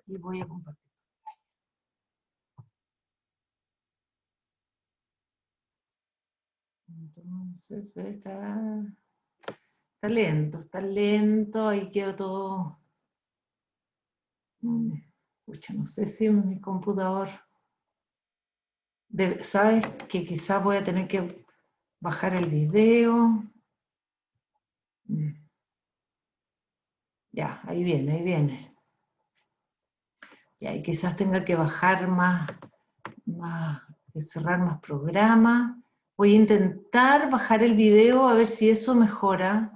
y voy a compartir. Entonces, está lento, ahí quedó todo. Pucha, no sé si mi computador. ¿Sabes que quizás voy a tener que bajar el video? Ya, ahí viene, ahí viene. Ya, y quizás tenga que bajar más, cerrar más programas. Voy a intentar bajar el video a ver si eso mejora.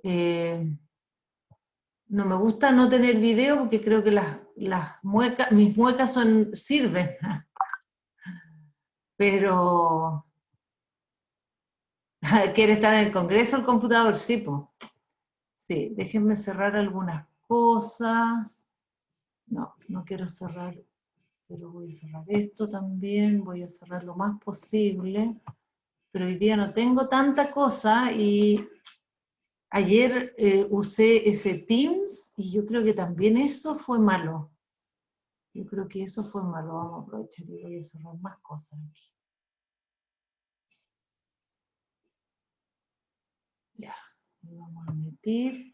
No me gusta no tener video porque creo que las muecas, mis muecas sirven. Pero ¿quiere estar en el Congreso el computador? Sí, pues. Sí, déjenme cerrar algunas cosas. No, no quiero cerrar, pero voy a cerrar esto también, voy a cerrar lo más posible. Pero hoy día no tengo tanta cosa y ayer usé ese Teams y yo creo que también eso fue malo. Yo creo que eso fue malo. Vamos a aprovechar y voy a cerrar más cosas aquí. Ya, vamos a meter.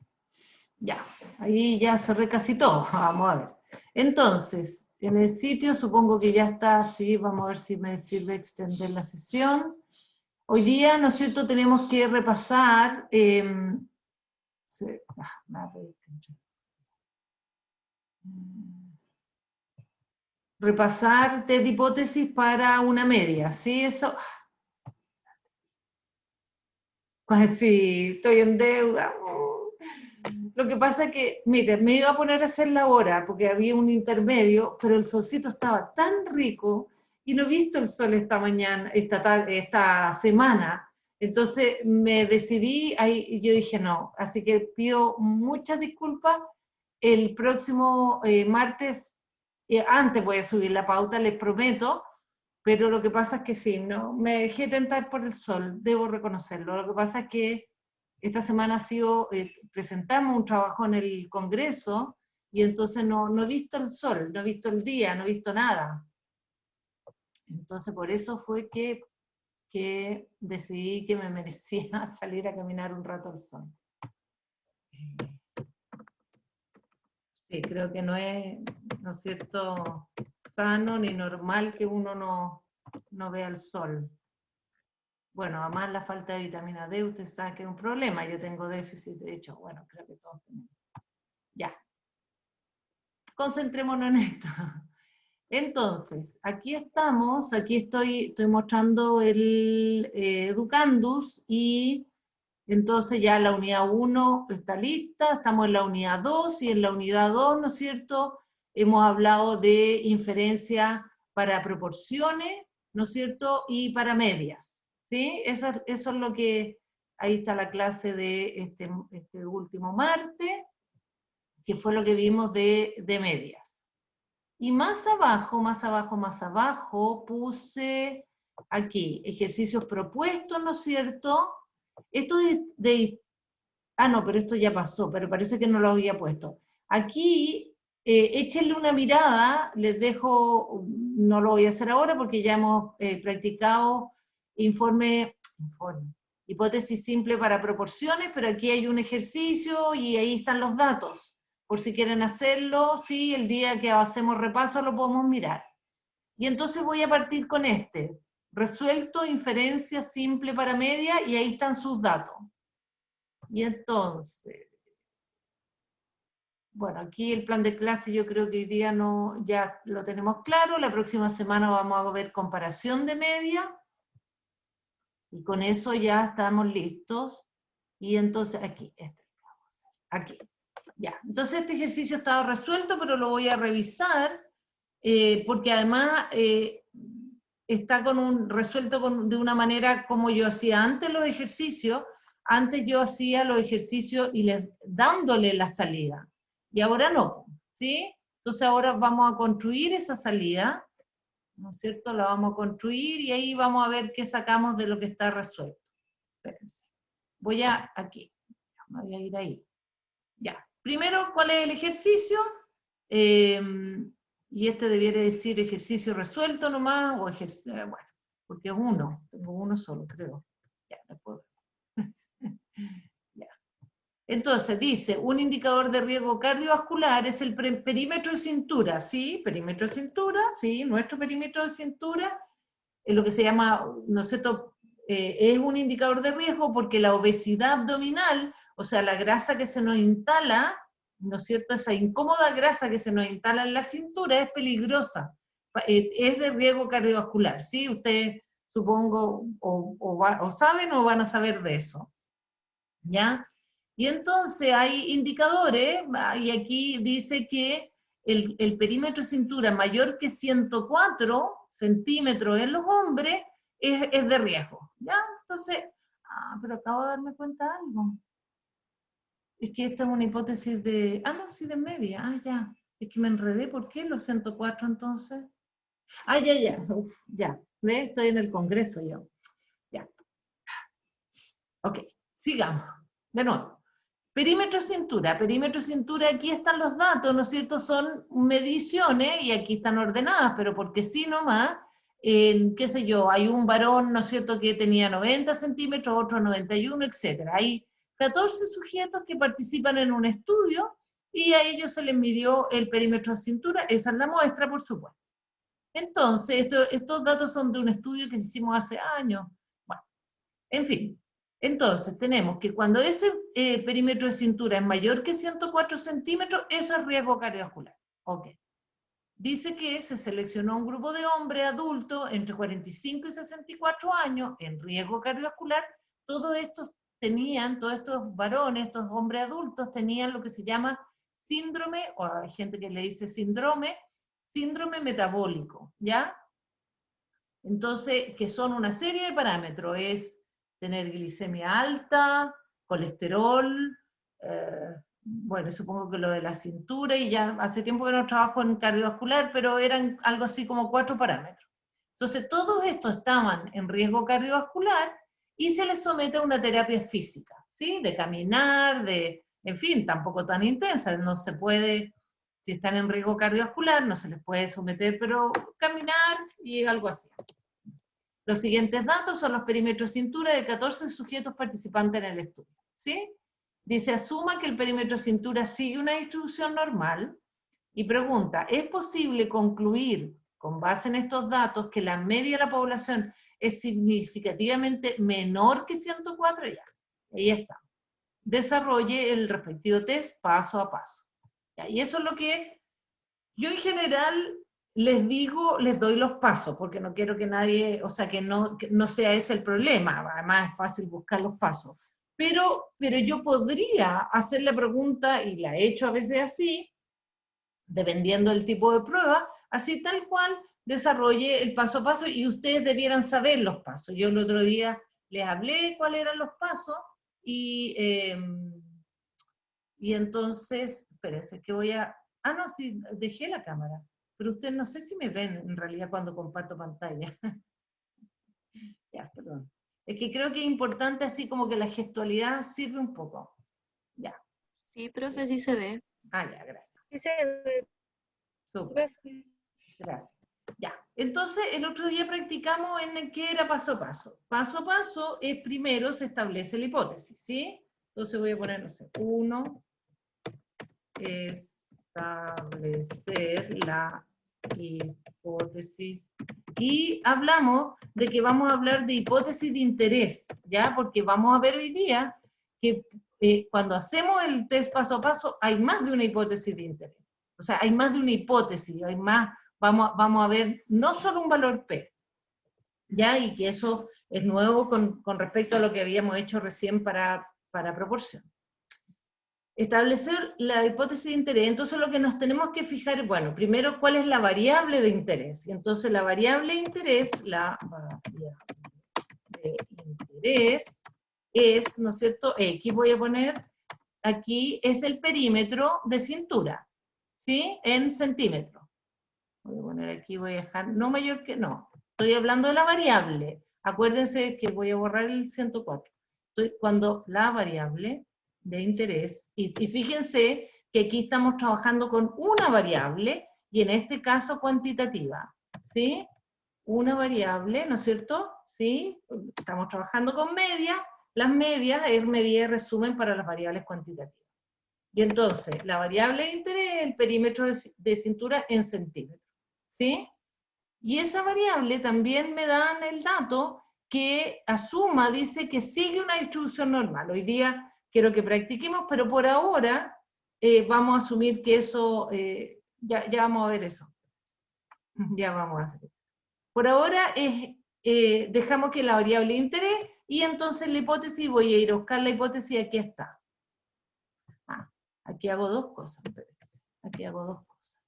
Ya, ahí ya cerré casi todo. Vamos a ver. Entonces, en el sitio supongo que ya está así. Vamos a ver si me sirve extender la sesión. Hoy día, ¿no es cierto?, tenemos que repasar. Repasar test de hipótesis para una media, ¿sí? Eso. Sí, estoy en deuda. Lo que pasa es que, mire, me iba a poner a hacer la hora porque había un intermedio, pero el solcito estaba tan rico y no he visto el sol esta mañana, esta semana. Entonces me decidí, y yo dije no, así que pido muchas disculpas. El próximo martes, antes voy a subir la pauta, les prometo, pero lo que pasa es que sí, no, me dejé tentar por el sol, debo reconocerlo. Lo que pasa es que esta semana ha sido, presentamos un trabajo en el Congreso y entonces no he visto el sol, no he visto el día, no he visto nada. Entonces por eso fue que decidí que me merecía salir a caminar un rato al sol. Sí, creo que no es cierto, sano ni normal que uno no vea el sol. Bueno, además la falta de vitamina D, usted sabe que es un problema. Yo tengo déficit, de hecho, bueno, creo que todos tenemos. Ya. Concentrémonos en esto. Entonces, aquí estamos, aquí estoy mostrando el Educandus y entonces ya la unidad 1 está lista, estamos en la unidad 2 y en la unidad 2, ¿no es cierto? Hemos hablado de inferencia para proporciones, ¿no es cierto? Y para medias, ¿sí? Eso es lo que, ahí está la clase de este último martes, que fue lo que vimos de medias. Y más abajo, puse aquí, ejercicios propuestos, ¿no es cierto? Esto no, pero esto ya pasó, pero parece que no lo había puesto. Aquí, échenle una mirada, les dejo, no lo voy a hacer ahora porque ya hemos practicado hipótesis simple para proporciones, pero aquí hay un ejercicio y ahí están los datos. Por si quieren hacerlo, sí, el día que hacemos repaso lo podemos mirar. Y entonces voy a partir con este. Resuelto inferencia simple para media y ahí están sus datos. Y entonces, bueno, aquí el plan de clase yo creo que hoy día ya lo tenemos claro. La próxima semana vamos a ver comparación de media. Y con eso ya estamos listos. Y entonces aquí, aquí. Ya, entonces este ejercicio estaba resuelto, pero lo voy a revisar, porque además está resuelto de una manera como yo hacía antes los ejercicios. Antes yo hacía los ejercicios y dándole la salida, y ahora no, ¿sí? Entonces ahora vamos a construir esa salida, ¿no es cierto? La vamos a construir y ahí vamos a ver qué sacamos de lo que está resuelto. Espérense. Aquí, me voy a ir ahí. Ya. Primero, ¿cuál es el ejercicio? y este debiera decir ejercicio resuelto nomás, o ejercicio, bueno, porque es uno, tengo uno solo, creo. Ya, después. Ya. Entonces, dice, un indicador de riesgo cardiovascular es el perímetro de cintura, ¿sí? Perímetro de cintura, ¿sí? Nuestro perímetro de cintura es lo que se llama, ¿no es cierto?, es un indicador de riesgo porque la obesidad abdominal, o sea, la grasa que se nos instala, ¿no es cierto?, esa incómoda grasa que se nos instala en la cintura es peligrosa, es de riesgo cardiovascular, ¿sí? Ustedes supongo o saben o van a saber de eso, ¿ya? Y entonces hay indicadores, y aquí dice que el perímetro de cintura mayor que 104 centímetros en los hombres es de riesgo, ¿ya? Entonces, pero acabo de darme cuenta de algo. Es que esta es una hipótesis de, no, sí, de media, ya. Es que me enredé, ¿por qué los 104 entonces? Ya, uf, ya. ¿Ves? Estoy en el Congreso yo. Ya. Ok, sigamos. De nuevo. Perímetro cintura, aquí están los datos, ¿no es cierto? Son mediciones y aquí están ordenadas, pero porque sí nomás, qué sé yo, hay un varón, ¿no es cierto?, que tenía 90 centímetros, otro 91, etcétera. Hay 14 sujetos que participan en un estudio y a ellos se les midió el perímetro de cintura, esa es la muestra, por supuesto. Entonces, estos datos son de un estudio que hicimos hace años. Bueno, en fin. Entonces, tenemos que cuando ese perímetro de cintura es mayor que 104 centímetros, eso es riesgo cardiovascular. Ok. Dice que se seleccionó un grupo de hombres adultos entre 45 y 64 años en riesgo cardiovascular. Todos estos varones, estos hombres adultos, tenían lo que se llama síndrome, o hay gente que le dice síndrome metabólico, ¿ya? Entonces, que son una serie de parámetros, es tener glicemia alta, colesterol, bueno, supongo que lo de la cintura, y ya hace tiempo que no trabajo en cardiovascular, pero eran algo así como 4 parámetros. Entonces, todos estos estaban en riesgo cardiovascular y se les somete a una terapia física, ¿sí? De caminar, en fin, tampoco tan intensa, no se puede, si están en riesgo cardiovascular, no se les puede someter, pero caminar y algo así. Los siguientes datos son los perímetros de cintura de 14 sujetos participantes en el estudio, ¿sí? Dice, asuma que el perímetro de cintura sigue una distribución normal, y pregunta, ¿es posible concluir, con base en estos datos, que la media de la población es significativamente menor que 104? Ya, ahí está. Desarrolle el respectivo test paso a paso. Ya, y eso es lo que yo en general les digo, les doy los pasos, porque no quiero que nadie, o sea, que no sea ese el problema, además es fácil buscar los pasos. Pero yo podría hacer la pregunta, y la he hecho a veces así, dependiendo del tipo de prueba, así tal cual desarrolle el paso a paso, y ustedes debieran saber los pasos. Yo el otro día les hablé cuáles eran los pasos, y entonces, espérense, que voy a... no, sí, dejé la cámara, pero ustedes no sé si me ven en realidad cuando comparto pantalla. Ya, perdón. Es que creo que es importante así como que la gestualidad sirve un poco. Ya. Sí, profe, sí se ve. Ya, gracias. Sí se ve. Súper. Gracias. Ya. Entonces, el otro día practicamos en qué era paso a paso. Paso a paso es primero se establece la hipótesis, ¿sí? Entonces voy a poner, no sé, 1, establecer la hipótesis. Y hablamos de que vamos a hablar de hipótesis de interés, ¿ya? Porque vamos a ver hoy día que cuando hacemos el test paso a paso hay más de una hipótesis de interés. O sea, hay más de una hipótesis, hay más, vamos a ver no solo un valor P, ¿ya? Y que eso es nuevo con respecto a lo que habíamos hecho recién para proporción. Establecer la hipótesis de interés. Entonces lo que nos tenemos que fijar, bueno, primero, ¿cuál es la variable de interés? Entonces la variable de interés, es, ¿no es cierto? Aquí voy a poner, aquí es el perímetro de cintura, ¿sí? En centímetros. Voy a poner aquí, voy a dejar, no mayor que, no, estoy hablando de la variable. Acuérdense que voy a borrar el 104. Cuando la variable de interés, y fíjense que aquí estamos trabajando con una variable, y en este caso cuantitativa, ¿sí? Una variable, ¿no es cierto? ¿Sí? Estamos trabajando con media, las medias es medida de resumen para las variables cuantitativas. Y entonces, la variable de interés es el perímetro de cintura en centímetros, ¿sí? Y esa variable también me dan el dato que asuma, dice que sigue una distribución normal. Hoy día quiero que practiquemos, pero por ahora vamos a asumir que eso, ya vamos a ver eso. Ya vamos a hacer eso. Por ahora dejamos que la variable de interés, y entonces la hipótesis, voy a ir a buscar la hipótesis, aquí está. Aquí hago dos cosas, aquí hago dos cosas.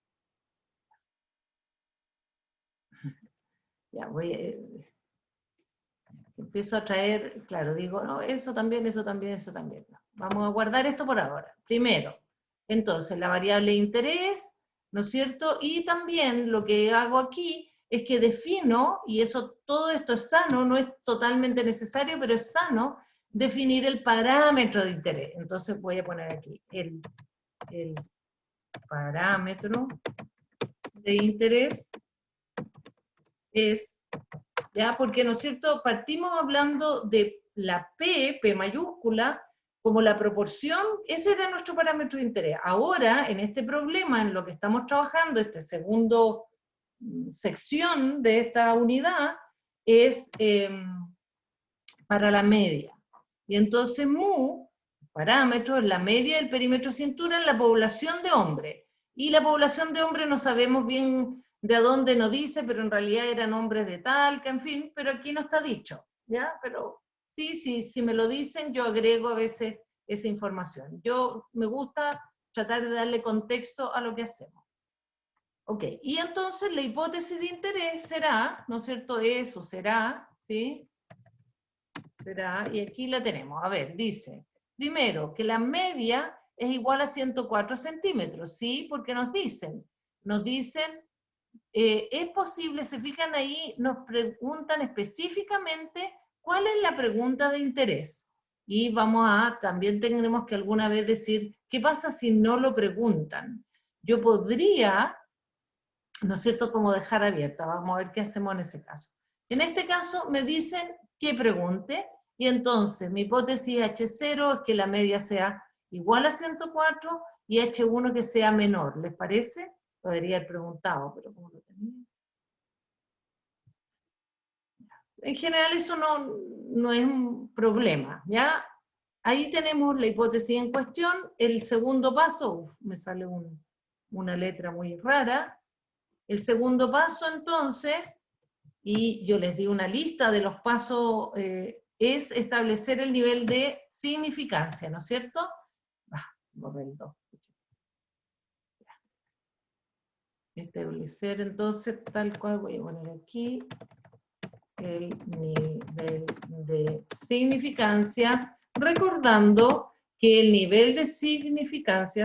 Ya voy empiezo a traer, claro, digo, no, eso también, eso también, eso también. No. Vamos a guardar esto por ahora. Primero, entonces, la variable de interés, ¿no es cierto? Y también lo que hago aquí es que defino, y eso, todo esto es sano, no es totalmente necesario, pero es sano, definir el parámetro de interés. Entonces voy a poner aquí el parámetro de interés es, ¿ya? Porque, ¿no es cierto?, partimos hablando de la P mayúscula, como la proporción, ese era nuestro parámetro de interés. Ahora, en este problema, en lo que estamos trabajando, esta segunda sección de esta unidad, es para la media. Y entonces mu, parámetro, es la media del perímetro cintura en la población de hombres. Y la población de hombres no sabemos bien de a dónde nos dice, pero en realidad eran hombres de Talca, en fin, pero aquí no está dicho, ¿ya? Pero sí, si me lo dicen, yo agrego a veces esa información. Yo me gusta tratar de darle contexto a lo que hacemos. Ok, y entonces la hipótesis de interés será, ¿no es cierto? Eso será, ¿sí? Será, y aquí la tenemos. A ver, dice, primero, que la media es igual a 104 centímetros, ¿sí? Porque nos dicen, es posible, se fijan ahí, nos preguntan específicamente cuál es la pregunta de interés. Y también tenemos que alguna vez decir, ¿qué pasa si no lo preguntan? Yo podría, ¿no es cierto?, como dejar abierta. Vamos a ver qué hacemos en ese caso. En este caso me dicen que pregunte, y entonces mi hipótesis H0 es que la media sea igual a 104 y H1 que sea menor. ¿Les parece? Podría haber preguntado, pero como lo tenía. En general eso no es un problema, ¿ya? Ahí tenemos la hipótesis en cuestión. El segundo paso, me sale una letra muy rara. El segundo paso, entonces, y yo les di una lista de los pasos, es establecer el nivel de significancia, ¿no es cierto? Borré el 2. Establecer, entonces, tal cual, voy a poner aquí, el nivel de significancia, recordando que el nivel de significancia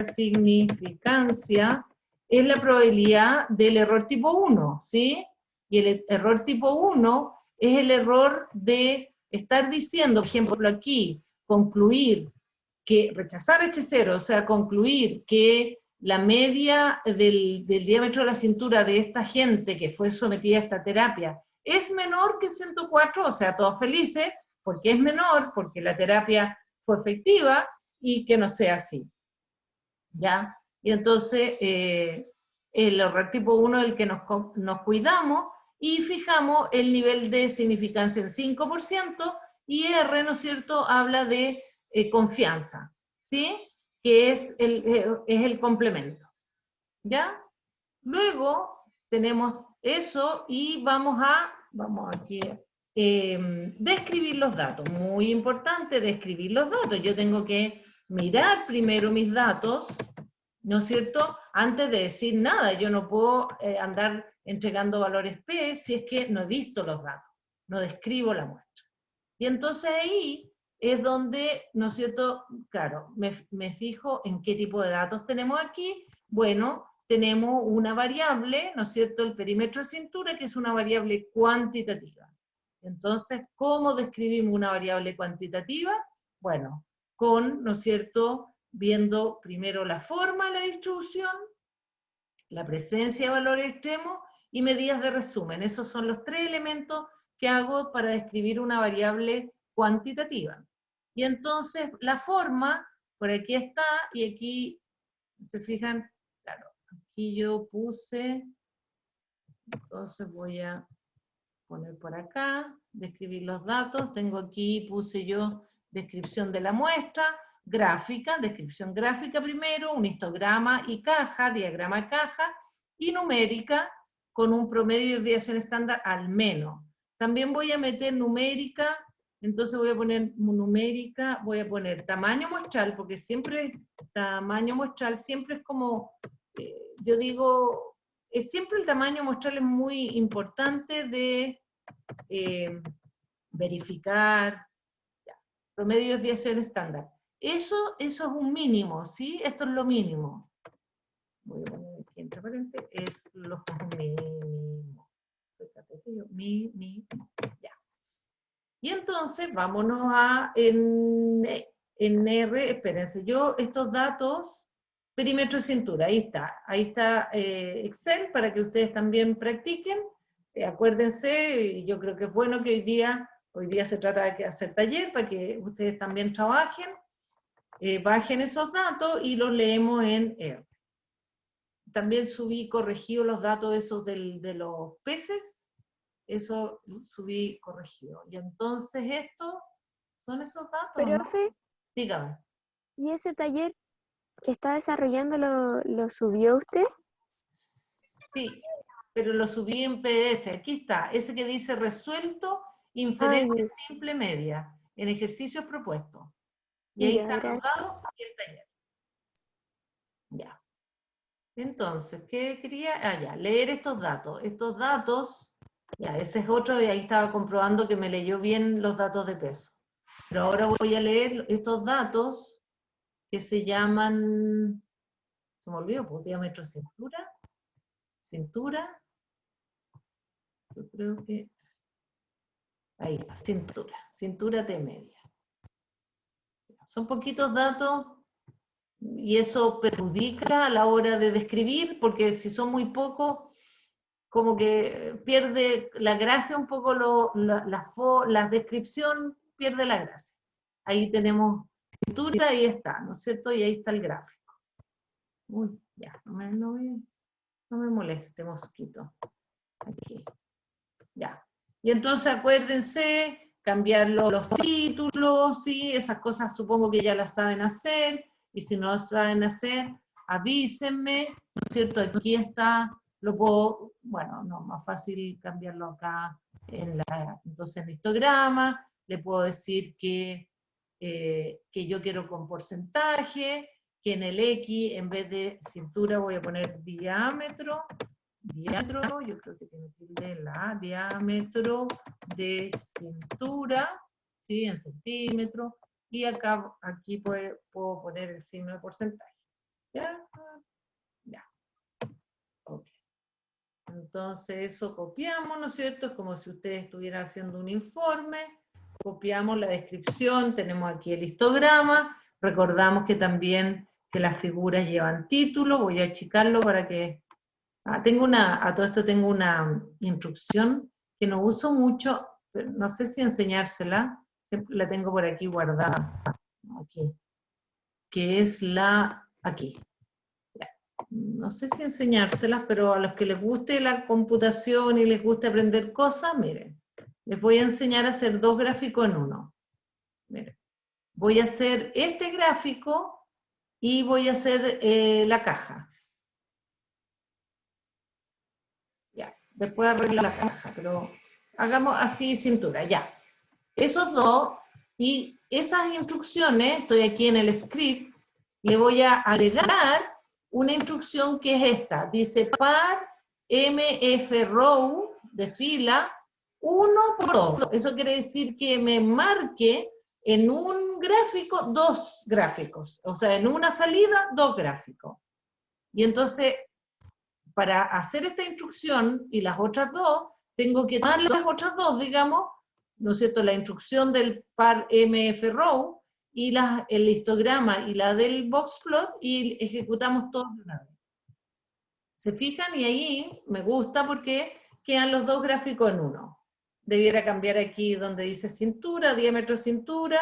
es la probabilidad del error tipo 1, ¿sí? Y el error tipo 1 es el error de estar diciendo, por ejemplo, aquí, concluir que rechazar H0, o sea, concluir que la media del diámetro de la cintura de esta gente que fue sometida a esta terapia es menor que 104, o sea, todos felices, porque es menor, porque la terapia fue efectiva, y que no sea así. ¿Ya? Y entonces, el error tipo 1 es el que nos cuidamos, y fijamos el nivel de significancia en 5%, y R, ¿no es cierto?, habla de confianza, ¿sí? Que es el complemento. ¿Ya? Luego tenemos eso y vamos aquí, describir los datos. Muy importante describir los datos. Yo tengo que mirar primero mis datos, ¿no es cierto?, antes de decir nada. Yo no puedo andar entregando valores P si es que no he visto los datos, no describo la muestra. Y entonces ahí es donde, ¿no es cierto?, claro, me fijo en qué tipo de datos tenemos aquí. Bueno, tenemos una variable, ¿no es cierto?, el perímetro de cintura, que es una variable cuantitativa. Entonces, ¿cómo describimos una variable cuantitativa? Bueno, con, ¿no es cierto?, viendo primero la forma de la distribución, la presencia de valores extremos y medidas de resumen. Esos son los 3 elementos que hago para describir una variable cuantitativa. Y entonces la forma, por aquí está, y aquí, se fijan, claro, aquí yo puse, entonces voy a poner por acá, describir los datos, tengo aquí, puse yo descripción de la muestra, gráfica, descripción gráfica primero, un histograma y caja, diagrama de caja, y numérica con un promedio de desviación estándar al menos. También voy a meter numérica, entonces voy a poner numérica, voy a poner tamaño muestral, porque siempre, tamaño muestral siempre es como, yo digo, siempre el tamaño muestral es muy importante de verificar, ya, promedio de desviación estándar. Eso es un mínimo, ¿sí? Esto es lo mínimo. Voy a poner aquí entre paréntesis, es lo mínimo. Ya. Y entonces, vámonos a, en R, espérense, yo estos datos, perímetro de cintura, ahí está Excel, para que ustedes también practiquen. Acuérdense, yo creo que es bueno que hoy día se trata de hacer taller, para que ustedes también trabajen, bajen esos datos y los leemos en R. También subí corregido los datos esos de los peces, eso subí corregido. Y entonces estos son esos datos, ¿no? Profe, Dígame. ¿y ese taller que está desarrollando lo subió usted? Sí, pero lo subí en PDF. Aquí está, ese que dice resuelto, inferencia simple media, en ejercicios propuestos. Y ahí Ya, están los gracias. datos y el taller. Ya. Entonces, ¿qué quería? Ah, ya, leer estos datos. Estos datos, ya, ese es otro, y ahí estaba comprobando que me leyó bien los datos de peso. Pero ahora voy a leer estos datos que se llaman, se me olvidó, pues diámetro cintura, yo creo que, ahí, cintura T media. Son poquitos datos, y eso perjudica a la hora de describir, porque si son muy pocos, como que pierde la gracia un poco, la descripción pierde la gracia. Ahí tenemos cintura, ahí está, ¿no es cierto? Y ahí está el gráfico. Uy, ya, no me moleste, mosquito. Aquí. Ya. Y entonces acuérdense, cambiar los títulos, ¿sí? Esas cosas supongo que ya las saben hacer, y si no saben hacer, avísenme, ¿no es cierto? Aquí está, lo puedo, bueno, no, más fácil cambiarlo acá, entonces en el histograma, le puedo decir que yo quiero con porcentaje, que en el X, en vez de cintura, voy a poner diámetro, yo creo que tiene tilde la diámetro de cintura, ¿sí? En centímetros, y acá, aquí puedo poner el signo de porcentaje. ¿Ya? Ya. Ok. Entonces eso copiamos, ¿no es cierto? Es como si ustedes estuvieran haciendo un informe, copiamos la descripción, tenemos aquí el histograma, recordamos que también que las figuras llevan título, voy a achicarlo para que... a todo esto tengo una instrucción que no uso mucho, pero no sé si enseñársela, siempre la tengo por aquí guardada, aquí, que es aquí. No sé si enseñárselas, pero a los que les guste la computación y les guste aprender cosas, miren, les voy a enseñar a hacer 2 gráficos en uno. Miren, voy a hacer este gráfico y voy a hacer la caja. Ya, después arreglo la caja, pero hagamos así cintura, ya. Esos 2, y esas instrucciones, estoy aquí en el script, le voy a agregar una instrucción que es esta, dice par mf row de fila 1 por 2. Eso quiere decir que me marque en un gráfico 2 gráficos, o sea, en una salida 2 gráficos. Y entonces, para hacer esta instrucción y las otras 2, tengo que tomar las otras 2, digamos, ¿no es cierto?, la instrucción del par mf row, y el histograma y la del boxplot y ejecutamos todo de una vez. ¿Se fijan? Y ahí me gusta porque quedan los dos gráficos en uno. Debiera cambiar aquí donde dice cintura, diámetro cintura,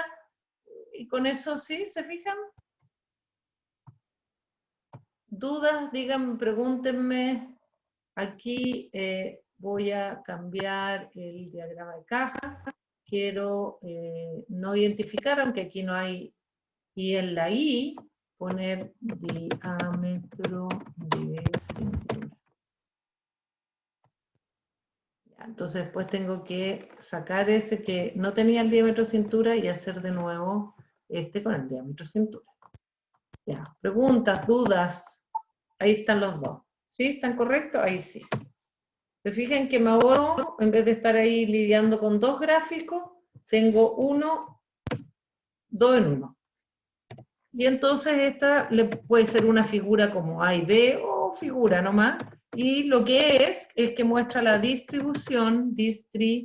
y con eso sí, ¿se fijan? ¿Dudas? Díganme, pregúntenme. Aquí voy a cambiar el diagrama de caja. Quiero no identificar, aunque aquí no hay, y en la I, poner diámetro de cintura. Entonces después tengo que sacar ese que no tenía el diámetro cintura y hacer de nuevo este con el diámetro cintura. Ya, preguntas, dudas, ahí están los dos. ¿Sí? ¿Están correctos? Ahí sí. ¿Se fijan que me ahorro, en vez de estar ahí lidiando con dos gráficos, tengo dos en uno? Y entonces esta puede ser una figura como A y B o figura nomás. Y lo que es que muestra la distribución del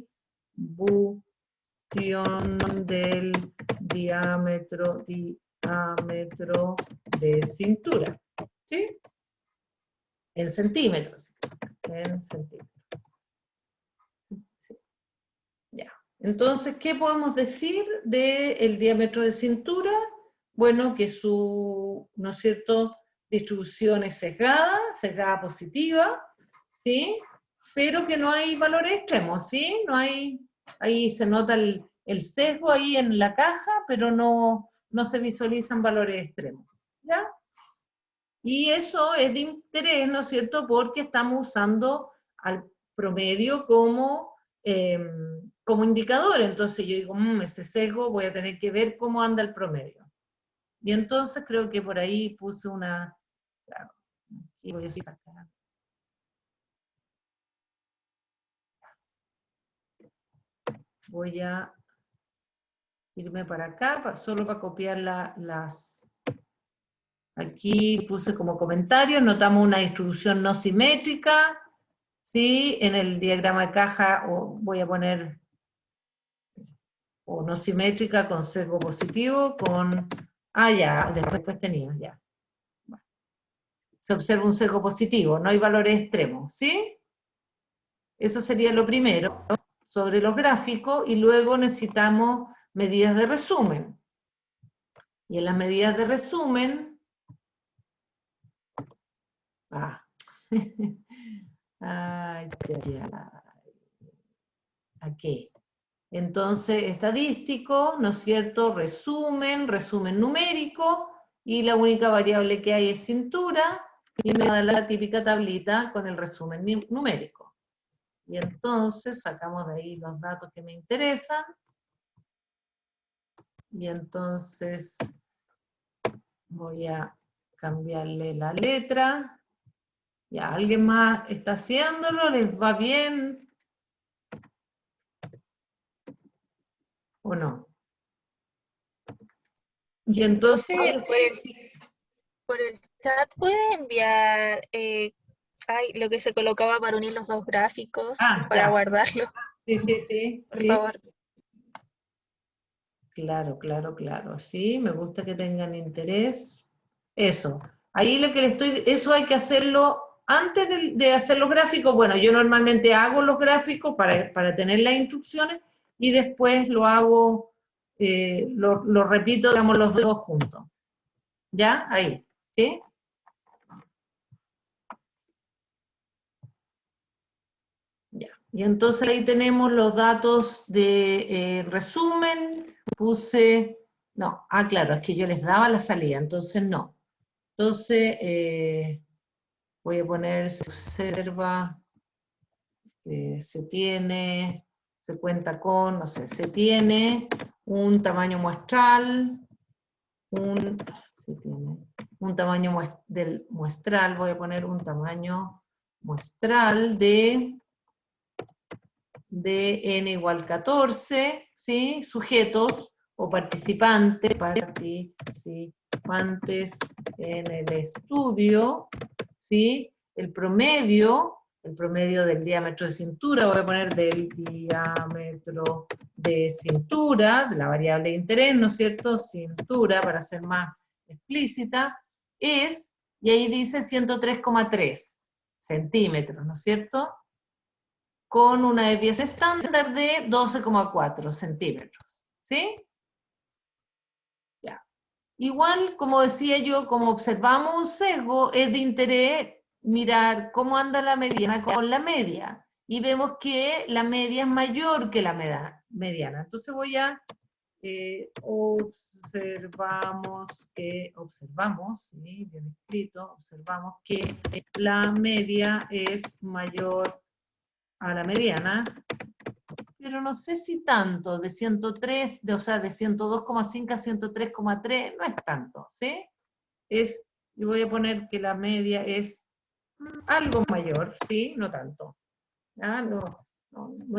diámetro de cintura. ¿Sí? En centímetros. En centímetros. Sí. Ya. Entonces, ¿qué podemos decir del diámetro de cintura? Bueno, que su, ¿no es cierto?, distribución es sesgada positiva, ¿sí? Pero que no hay valores extremos, ¿sí? No hay, ahí se nota el sesgo ahí en la caja, pero no se visualizan valores extremos, ¿ya? Y eso es de interés, ¿no es cierto?, porque estamos usando al promedio como indicador. Entonces yo digo, ese sesgo voy a tener que ver cómo anda el promedio. Y entonces creo que por ahí puse una... Claro, aquí voy a sacar. Voy a irme para acá, solo para copiar las... Aquí puse como comentario, notamos una distribución no simétrica, ¿sí? En el diagrama de caja voy a poner o no simétrica con sesgo positivo, con... Ah, ya, después tenía, ya. Bueno. Se observa un sesgo positivo, no hay valores extremos, ¿sí? Eso sería lo primero sobre los gráficos, y luego necesitamos medidas de resumen. Y en las medidas de resumen... Ay, aquí. Entonces, estadístico, ¿no es cierto? Resumen numérico, y la única variable que hay es cintura, y me da la típica tablita con el resumen numérico. Y entonces sacamos de ahí los datos que me interesan, y entonces voy a cambiarle la letra. Ya, ¿alguien más está haciéndolo? ¿Les va bien? ¿O no? Y entonces... Por el chat puede enviar lo que se colocaba para unir los dos gráficos, para ya. guardarlo. Sí. Por favor. Claro. Sí, me gusta que tengan interés. Eso. Ahí lo que eso hay que hacerlo antes de hacer los gráficos. Bueno, yo normalmente hago los gráficos para tener las instrucciones, y después lo hago, lo repito, digamos, los dos juntos. ¿Ya? Ahí. ¿Sí? Ya. Y entonces ahí tenemos los datos de resumen. Puse... No, claro, es que yo les daba la salida, entonces no. Entonces, voy a poner, se observa, se cuenta con, no sé, se tiene un tamaño muestral, un tamaño del muestral, voy a poner un tamaño muestral de n igual 14, ¿sí? Sujetos o participantes en el estudio, ¿sí? El promedio el promedio del diámetro de cintura, voy a poner del diámetro de cintura, de la variable de interés, ¿no es cierto? Cintura, para ser más explícita, es, y ahí dice 103,3 centímetros, ¿no es cierto? Con una desviación estándar de 12,4 centímetros, ¿sí? Ya. Igual, como decía yo, como observamos un sesgo, es de interés mirar cómo anda la mediana con la media. Y vemos que la media es mayor que la mediana. Entonces voy a observamos, ¿sí? Bien escrito, observamos que la media es mayor a la mediana, pero no sé si tanto, de 103, o sea, de 102,5 a 103,3, no es tanto, ¿sí? Y voy a poner que la media es algo mayor, ¿sí? No tanto. ¿Ya? No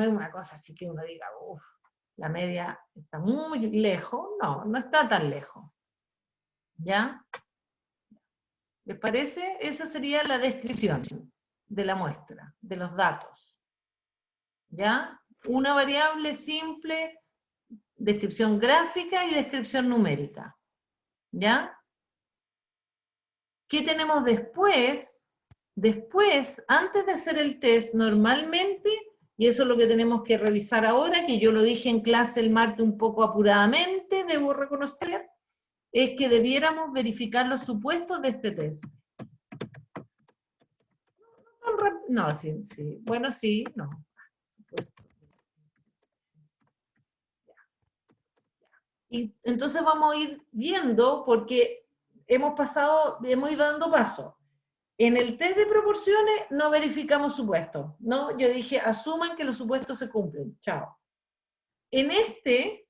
es una cosa así que uno diga, uff, la media está muy lejos. No, no está tan lejos. ¿Ya? ¿Les parece? Esa sería la descripción de la muestra, de los datos. ¿Ya? Una variable simple, descripción gráfica y descripción numérica. ¿Ya? ¿Qué tenemos después? Después, antes de hacer el test, normalmente, y eso es lo que tenemos que revisar ahora, que yo lo dije en clase el martes un poco apuradamente, debo reconocer, es que debiéramos verificar los supuestos de este test. No, sí, sí. Bueno, sí, no. Supuesto. Y entonces vamos a ir viendo, porque hemos ido dando pasos. En el test de proporciones no verificamos supuestos, ¿no? Yo dije, asuman que los supuestos se cumplen, chao. En este,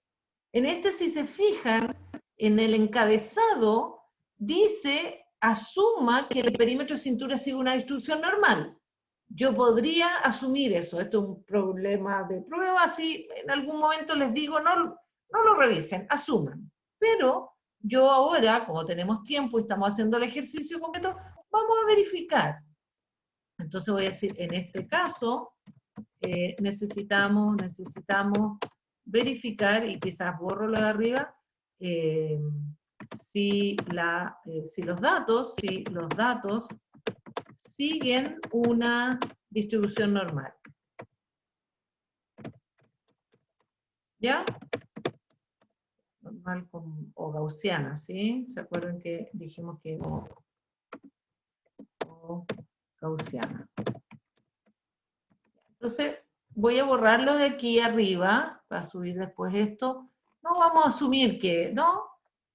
si se fijan, en el encabezado, dice, asuma que el perímetro de cintura sigue una distribución normal. Yo podría asumir eso, esto es un problema de prueba, si en algún momento les digo, no lo revisen, asuman. Pero yo ahora, como tenemos tiempo y estamos haciendo el ejercicio completo, vamos a verificar. Entonces voy a decir, en este caso, necesitamos verificar, y quizás borro lo de arriba, si los datos siguen una distribución normal. ¿Ya? Normal o gaussiana, ¿sí? ¿Se acuerdan que dijimos que o gaussiana? Entonces, voy a borrarlo de aquí arriba, para subir después esto. No vamos a asumir que, no,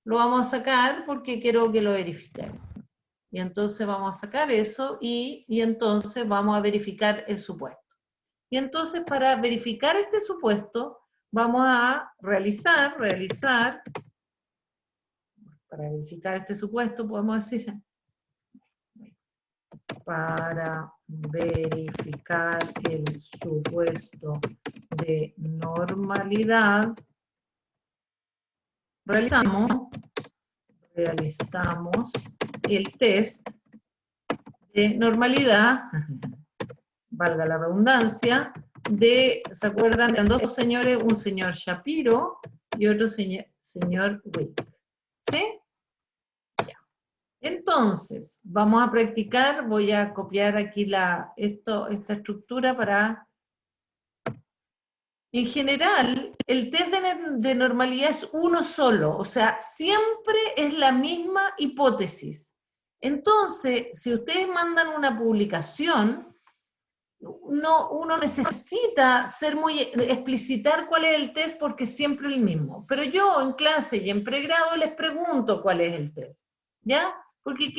lo vamos a sacar porque quiero que lo verifiquemos. Y entonces vamos a sacar eso y entonces vamos a verificar el supuesto. Y entonces para verificar este supuesto, vamos a realizar, para verificar este supuesto, podemos decir, para verificar el supuesto de normalidad, realizamos el test de normalidad, valga la redundancia, ¿se acuerdan? Eran dos señores, un señor Shapiro y otro señor Wick. ¿Sí? Ya. Entonces, vamos a practicar, voy a copiar aquí esta estructura para... En general, el test de normalidad es uno solo, o sea, siempre es la misma hipótesis. Entonces, si ustedes mandan una publicación, uno necesita explicitar cuál es el test porque es siempre el mismo. Pero yo en clase y en pregrado les pregunto cuál es el test, ¿ya? Porque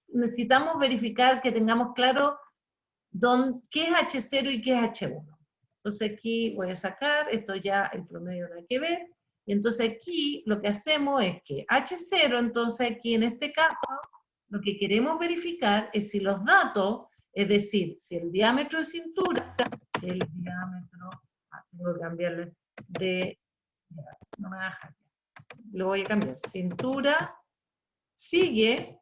necesitamos verificar que tengamos claro qué es H0 y qué es H1. Entonces aquí voy a sacar, esto ya el promedio no hay que ver, y entonces aquí lo que hacemos es que H0, entonces aquí en este caso, lo que queremos verificar es si los datos, es decir, si el diámetro de cintura, tengo que cambiarle no me deja, lo voy a cambiar, cintura sigue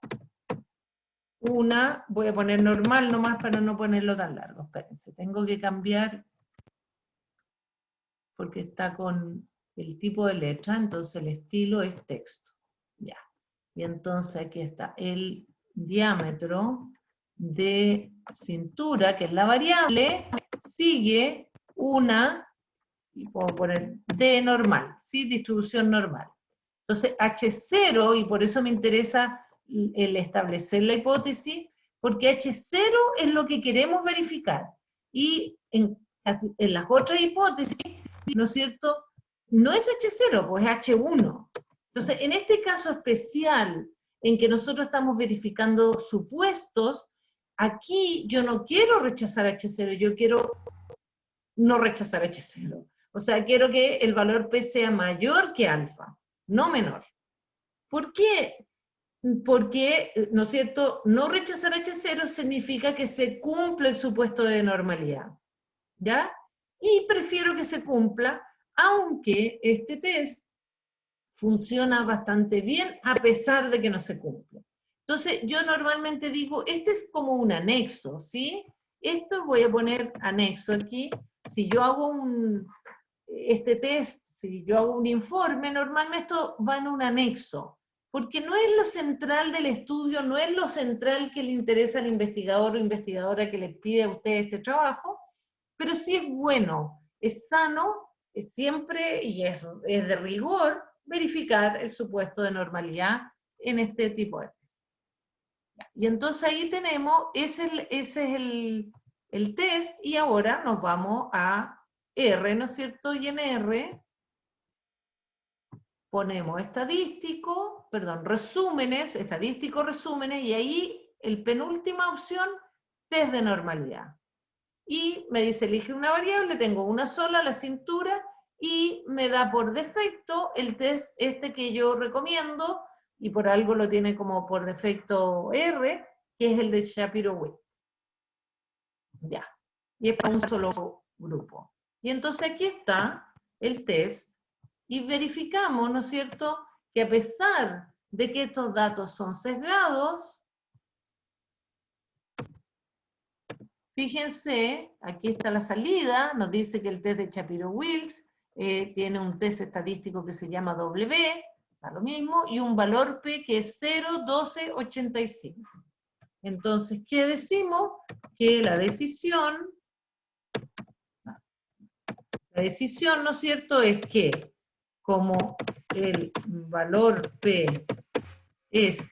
voy a poner normal nomás para no ponerlo tan largo, espérense, tengo que cambiar, porque está con el tipo de letra, entonces el estilo es texto, ya. Y entonces aquí está el diámetro de cintura, que es la variable, sigue una, y puedo poner D normal, ¿sí? Distribución normal. Entonces H0, y por eso me interesa el establecer la hipótesis, porque H0 es lo que queremos verificar. Y en las otras hipótesis, ¿no es cierto? No es H0, pues es H1. Entonces, en este caso especial, en que nosotros estamos verificando supuestos, aquí yo no quiero rechazar H0, yo quiero no rechazar H0. O sea, quiero que el valor P sea mayor que alfa, no menor. ¿Por qué? Porque, ¿no es cierto?, no rechazar H0 significa que se cumple el supuesto de normalidad, ¿ya? Y prefiero que se cumpla, aunque este test funciona bastante bien a pesar de que no se cumple. Entonces, yo normalmente digo, este es como un anexo, ¿sí? Esto voy a poner anexo aquí. Si yo hago este test, si yo hago un informe, normalmente esto va en un anexo, porque no es lo central del estudio, no es lo central que le interesa al investigador o investigadora que le pide a usted este trabajo, pero sí es bueno, es sano, es siempre, y es de rigor, verificar el supuesto de normalidad en este tipo de test. Y entonces ahí tenemos, ese es el test, y ahora nos vamos a R, ¿no es cierto? Y en R ponemos resúmenes, estadísticos resúmenes, y ahí el penúltima opción, test de normalidad. Y me dice, elige una variable, tengo una sola, la cintura, y me da por defecto el test este que yo recomiendo, y por algo lo tiene como por defecto R, que es el de Shapiro-Wilk. Ya. Y es para un solo grupo. Y entonces aquí está el test, y verificamos, ¿no es cierto?, que a pesar de que estos datos son sesgados, fíjense, aquí está la salida, nos dice que el test de Shapiro-Wilks tiene un test estadístico que se llama W, da lo mismo, y un valor P que es 0,1285. Entonces, ¿qué decimos? Que la decisión, ¿no es cierto?, es que como el valor P es,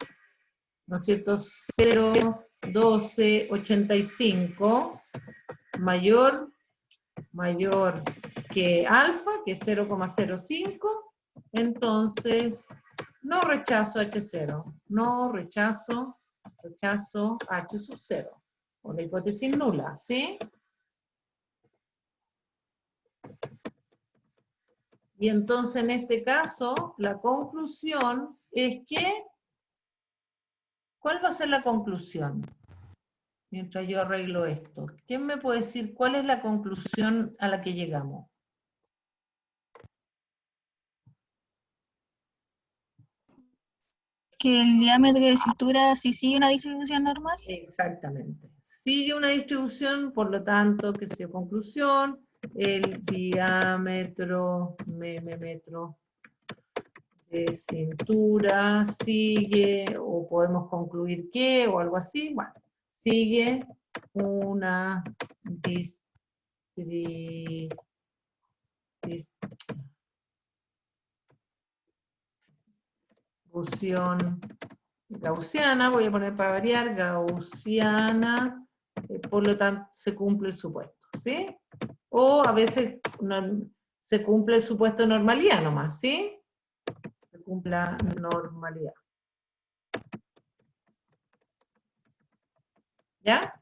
¿no es cierto?, 0,1285, mayor que alfa, que es 0,05, entonces no rechazo H0, no rechazo H sub 0, o la hipótesis nula, ¿sí? Y entonces en este caso, la conclusión es que, ¿cuál va a ser la conclusión? Mientras yo arreglo esto. ¿Quién me puede decir cuál es la conclusión a la que llegamos? Que el diámetro de cintura sí sigue una distribución normal. Exactamente. Sigue una distribución, por lo tanto, que sea conclusión, el diámetro metro de cintura sigue, o podemos concluir que, o algo así, bueno, sigue una distribución gaussiana, voy a poner para variar, gaussiana, por lo tanto se cumple el supuesto, ¿sí? O a veces no, se cumple el supuesto de normalidad nomás, ¿sí? Se cumple la normalidad. ¿Ya?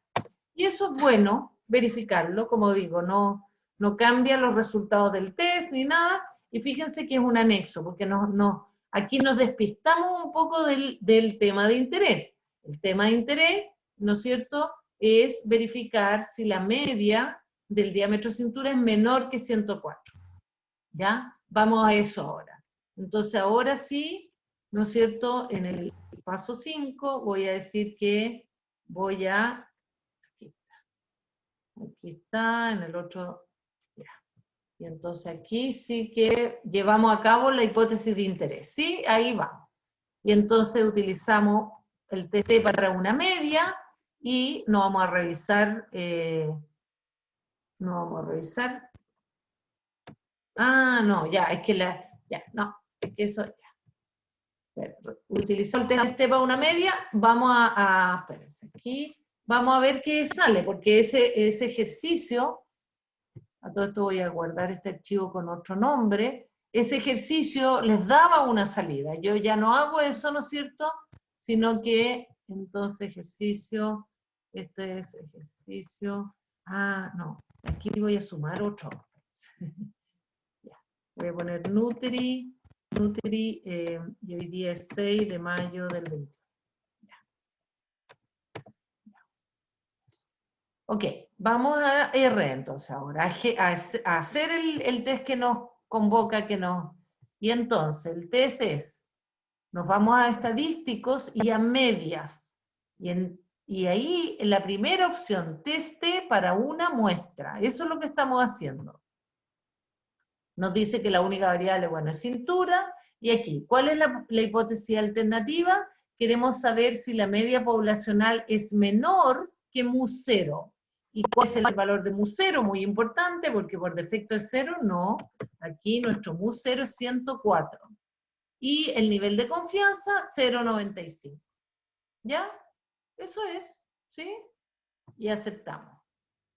Y eso es bueno verificarlo, como digo, no cambia los resultados del test ni nada, y fíjense que es un anexo, porque aquí nos despistamos un poco del tema de interés. El tema de interés, ¿no es cierto?, es verificar si la media del diámetro cintura es menor que 104. ¿Ya? Vamos a eso ahora. Entonces ahora sí, ¿no es cierto?, en el paso 5 voy a decir que voy a, aquí está, en el otro, ya. Y entonces aquí sí que llevamos a cabo la hipótesis de interés, ¿sí? Ahí vamos. Y entonces utilizamos el TT para una media y no vamos a revisar, no, ya, es que es que eso, ya. Utilizar el TT para una media, vamos espérense, aquí, vamos a ver qué sale, porque ese ejercicio, a todo esto voy a guardar este archivo con otro nombre, ese ejercicio les daba una salida. Yo ya no hago eso, ¿no es cierto? Sino que, entonces, ejercicio, este es ejercicio, no, aquí voy a sumar otro. Ya. Voy a poner Nutri, y hoy día es 6 de mayo del 21. Ok, vamos a R entonces ahora, a hacer el test que nos convoca, y entonces el test es, nos vamos a estadísticos y a medias, y ahí en la primera opción, test T para una muestra, eso es lo que estamos haciendo. Nos dice que la única variable, bueno, es cintura, y aquí, ¿cuál es la hipótesis alternativa? Queremos saber si la media poblacional es menor que mu0. ¿Y cuál es el valor de mu0? Muy importante, porque por defecto es 0, no. Aquí nuestro mu0 es 104. Y el nivel de confianza, 0,95. ¿Ya? Eso es, ¿sí? Y aceptamos.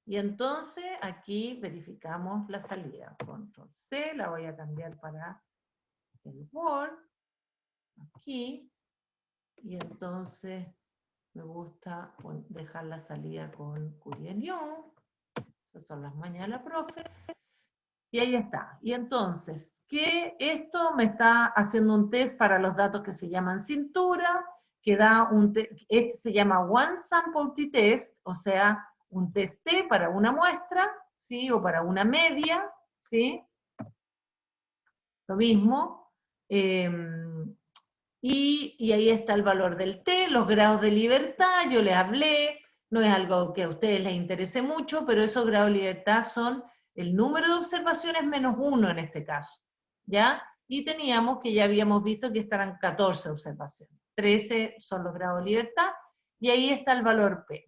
Y entonces aquí verificamos la salida. Control C, la voy a cambiar para el Word. Aquí. Y entonces me gusta dejar la salida con Curielión. Esas son las mañas de la profe. Y ahí está. Y entonces, que esto me está haciendo un test para los datos que se llaman cintura, que da este se llama One Sample T-Test, o sea, un test T para una muestra, ¿sí? O para una media, ¿sí? Lo mismo. Y ahí está el valor del T, los grados de libertad, yo les hablé, no es algo que a ustedes les interese mucho, pero esos grados de libertad son el número de observaciones menos 1 en este caso, ¿ya? Y teníamos que ya habíamos visto que estarán 14 observaciones, 13 son los grados de libertad, y ahí está el valor P.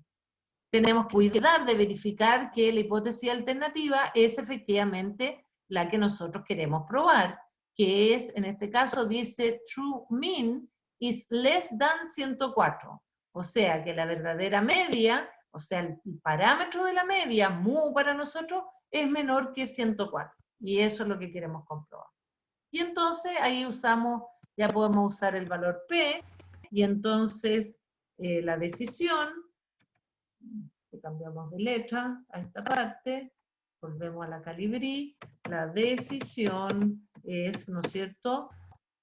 Tenemos que cuidar de verificar que la hipótesis alternativa es efectivamente la que nosotros queremos probar, que es, en este caso, dice true mean is less than 104. O sea, que la verdadera media, o sea, el parámetro de la media, mu para nosotros, es menor que 104. Y eso es lo que queremos comprobar. Y entonces ahí ya podemos usar el valor P, y entonces la decisión, cambiamos de letra a esta parte, volvemos a la Calibri, la decisión es, ¿no es cierto?,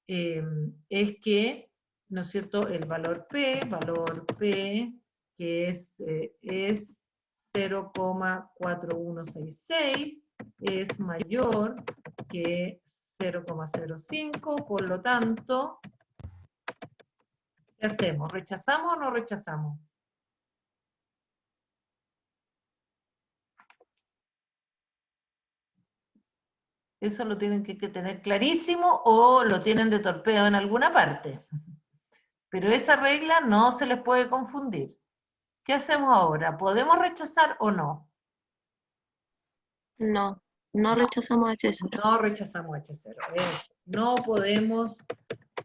es que, ¿no es cierto?, el valor P, que es 0,4166, es mayor que 0,05, por lo tanto, ¿qué hacemos? ¿Rechazamos o no rechazamos? Eso lo tienen que tener clarísimo o lo tienen de torpedo en alguna parte. Pero esa regla no se les puede confundir. ¿Qué hacemos ahora? ¿Podemos rechazar o no? No, no rechazamos H0. No rechazamos H0. No podemos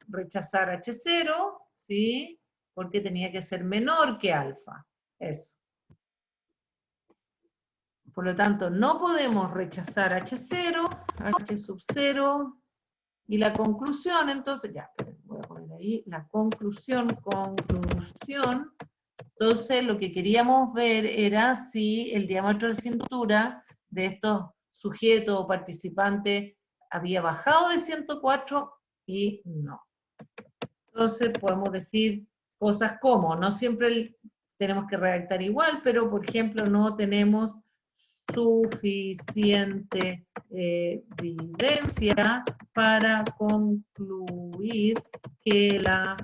rechazar H0, ¿sí? Porque tenía que ser menor que alfa. Eso. Por lo tanto, no podemos rechazar H0, H sub 0, y la conclusión, entonces, ya, voy a poner ahí, la conclusión, entonces lo que queríamos ver era si el diámetro de cintura de estos sujetos o participantes había bajado de 104 y no. Entonces podemos decir cosas como, no siempre tenemos que redactar igual, pero por ejemplo no tenemos suficiente evidencia para concluir que la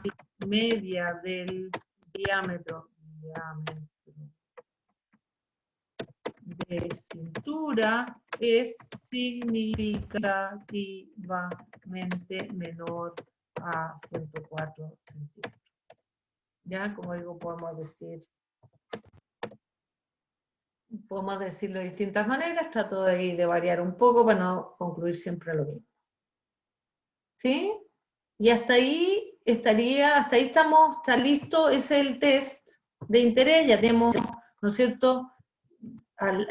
media del diámetro diámetro de cintura es significativamente menor a 104 centímetros. Ya, como digo, podemos decirlo de distintas maneras, trato de variar un poco para no concluir siempre lo mismo. ¿Sí? Y hasta ahí estaría, hasta ahí estamos, está listo, ese es el test de interés, ya tenemos, ¿no es cierto?,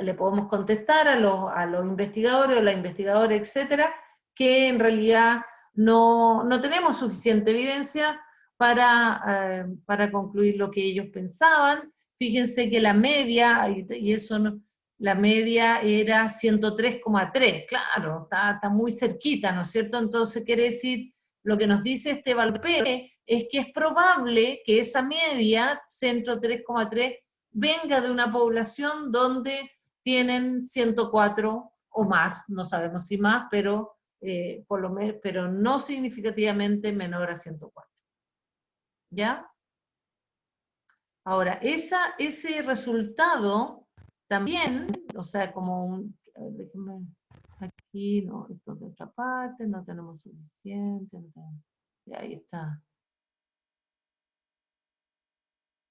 le podemos contestar a los investigadores o la investigadora, etcétera, que en realidad no tenemos suficiente evidencia para concluir lo que ellos pensaban. Fíjense que la media, y eso no, la media era 103,3, claro, está muy cerquita, ¿no es cierto? Entonces quiere decir, lo que nos dice este valor P es que es probable que esa media, 103,3, venga de una población donde tienen 104 o más, no sabemos si más, pero, pero no significativamente menor a 104. ¿Ya? Ahora, ese resultado también, o sea, como un, déjenme, aquí, no, esto de otra parte, no tenemos suficiente, no tenemos, ya, ahí está.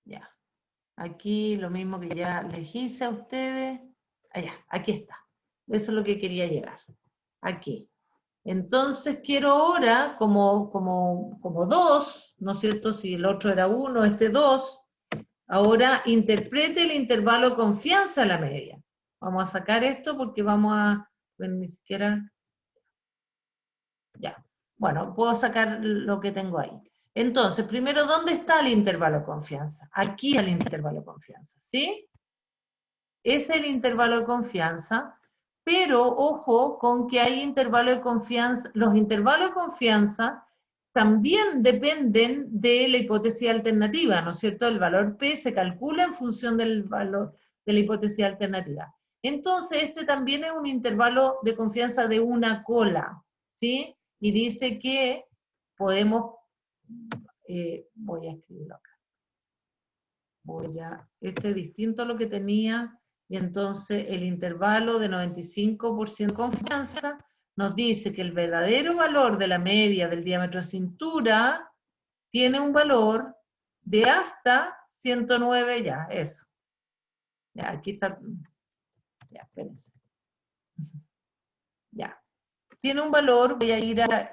Ya. Aquí lo mismo que ya les hice a ustedes. Allá, aquí está. Eso es lo que quería llegar. Aquí. Entonces quiero ahora, como 2, ¿no es cierto? Si el otro era 1, este 2, ahora interprete el intervalo de confianza a la media. Vamos a sacar esto porque vamos a, bueno, ni siquiera, ya. Bueno, puedo sacar lo que tengo ahí. Entonces, primero, ¿dónde está el intervalo de confianza? Aquí el intervalo de confianza, ¿sí? Es el intervalo de confianza, pero ojo con que hay intervalo de confianza, los intervalos de confianza también dependen de la hipótesis alternativa, ¿no es cierto? El valor P se calcula en función del valor de la hipótesis alternativa. Entonces, este también es un intervalo de confianza de una cola, ¿sí? Y dice que podemos, voy a escribirlo acá. Este es distinto a lo que tenía, y entonces el intervalo de 95% de confianza nos dice que el verdadero valor de la media del diámetro de cintura tiene un valor de hasta 109, ya, eso. Ya, aquí está, ya, espérense. Ya. Tiene un valor, voy a ir a,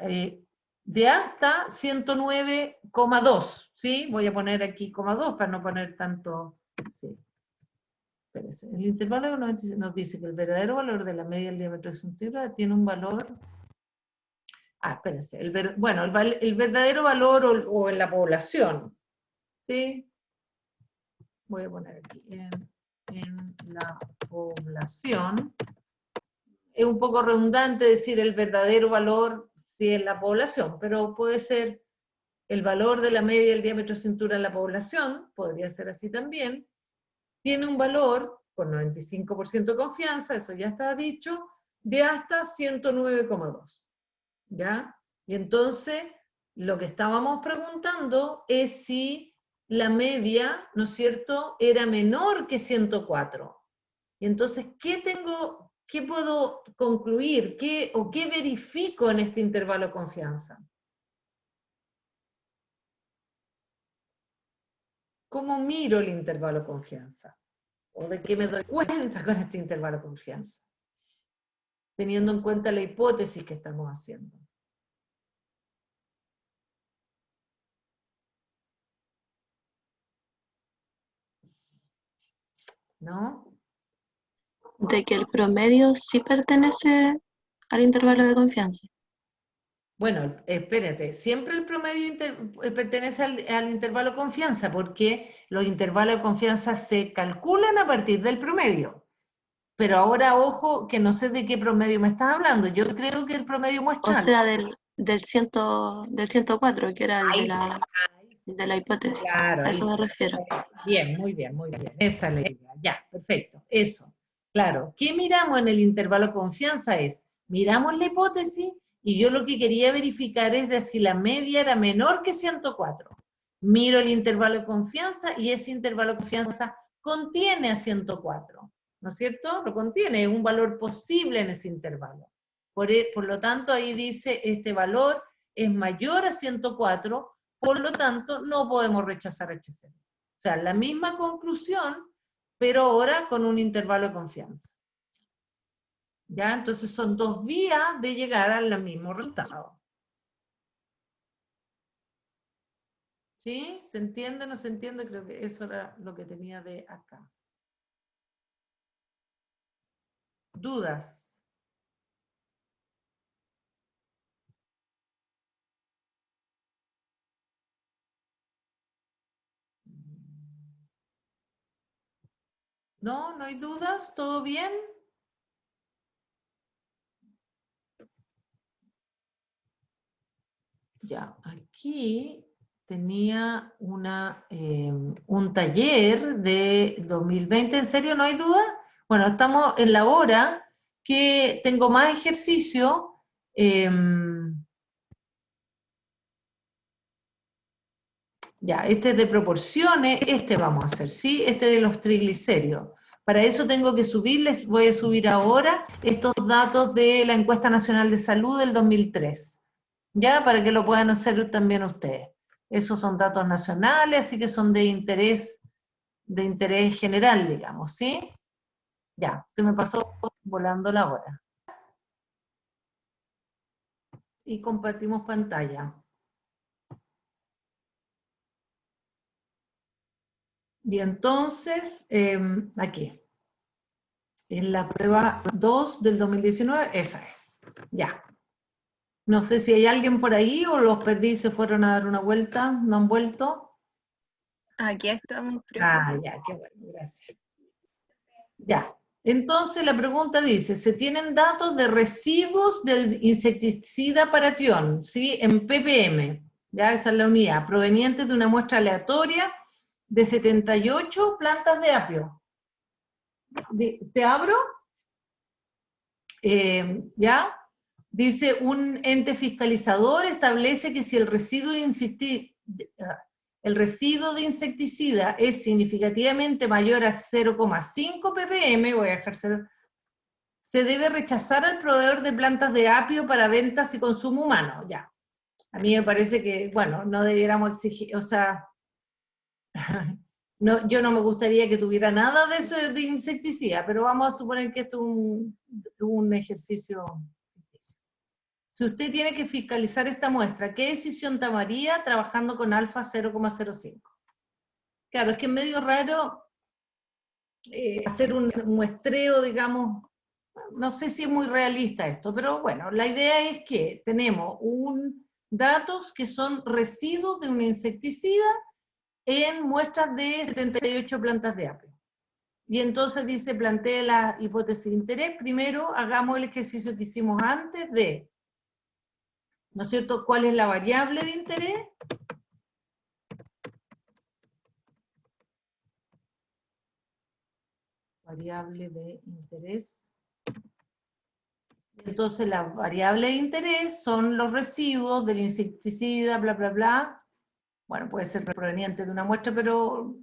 de hasta 109,2, ¿sí? Voy a poner aquí 2 para no poner tanto, sí. Espérense. El intervalo nos dice que el verdadero valor de la media del diámetro de cintura tiene un valor, espérense, bueno, el verdadero valor o en la población, ¿sí? Voy a poner aquí, en la población. Es un poco redundante decir el verdadero valor si es la población, pero puede ser el valor de la media del diámetro de cintura en la población, podría ser así también, tiene un valor, con 95% de confianza, eso ya está dicho, de hasta 109,2. ¿Ya? Y entonces, lo que estábamos preguntando es si la media, ¿no es cierto?, era menor que 104. Y entonces, ¿qué puedo concluir? ¿Qué verifico en este intervalo de confianza? ¿Cómo miro el intervalo de confianza? ¿O de qué me doy cuenta con este intervalo de confianza? Teniendo en cuenta la hipótesis que estamos haciendo. ¿No? De que el promedio sí pertenece al intervalo de confianza. Bueno, espérate, siempre el promedio pertenece al intervalo de confianza, porque los intervalos de confianza se calculan a partir del promedio. Pero ahora, ojo, que no sé de qué promedio me estás hablando. Yo creo que el promedio muestral. O sea, del 104, que era el de la hipótesis. Claro, a eso me refiero. Bien, muy bien, muy bien. Esa es la idea. Ya, perfecto. Eso. Claro. ¿Qué miramos en el intervalo de confianza? Miramos la hipótesis y yo lo que quería verificar es de si la media era menor que 104. Miro el intervalo de confianza y ese intervalo de confianza contiene a 104, ¿no es cierto? Lo contiene, es un valor posible en ese intervalo. Por lo tanto, ahí dice, este valor es mayor a 104, por lo tanto, no podemos rechazar HCl. O sea, la misma conclusión, pero ahora con un intervalo de confianza. ¿Ya? Entonces son dos vías de llegar al mismo resultado. ¿Sí? ¿Se entiende o no se entiende? Creo que eso era lo que tenía de acá. ¿Dudas? ¿No? ¿No hay dudas? ¿Todo bien? Ya, aquí tenía un taller de 2020, ¿en serio no hay duda? Bueno, estamos en la hora que tengo más ejercicio. Ya, este es de proporciones, este vamos a hacer, ¿sí? Este de los triglicéridos. Para eso tengo que subirles, voy a subir ahora estos datos de la Encuesta Nacional de Salud del 2003. ¿Ya? Para que lo puedan hacer también ustedes. Esos son datos nacionales, así que son de interés general, digamos, ¿sí? Ya, se me pasó volando la hora. Y compartimos pantalla. Y entonces, aquí, en la prueba 2 del 2019, esa es. Ya. No sé si hay alguien por ahí o los perdí y se fueron a dar una vuelta, no han vuelto. Aquí estamos, profe. Ah, ya, qué bueno, gracias. Ya. Entonces la pregunta dice, se tienen datos de residuos del insecticida Paratión, ¿sí? En ppm, ya esa es la unidad, provenientes de una muestra aleatoria de 78 plantas de apio. ¿Te abro? ¿Ya? Dice, un ente fiscalizador establece que si el residuo de insecticida es significativamente mayor a 0,5 ppm, voy a dejar 0, se debe rechazar al proveedor de plantas de apio para ventas y consumo humano. Ya. A mí me parece que, bueno, no debiéramos exigir, o sea, no, yo no me gustaría que tuviera nada de eso de insecticida, pero vamos a suponer que esto es un ejercicio. Si usted tiene que fiscalizar esta muestra, ¿qué decisión tomaría trabajando con alfa 0,05? Claro, es que es medio raro hacer un muestreo, digamos, no sé si es muy realista esto, pero bueno, la idea es que tenemos datos que son residuos de un insecticida en muestras de 68 plantas de apio. Y entonces dice, plantee la hipótesis de interés. Primero, hagamos el ejercicio que hicimos antes de, ¿no es cierto?, ¿cuál es la variable de interés? Variable de interés. Entonces, la variable de interés son los residuos del insecticida, bla, bla, bla. Bueno, puede ser proveniente de una muestra, pero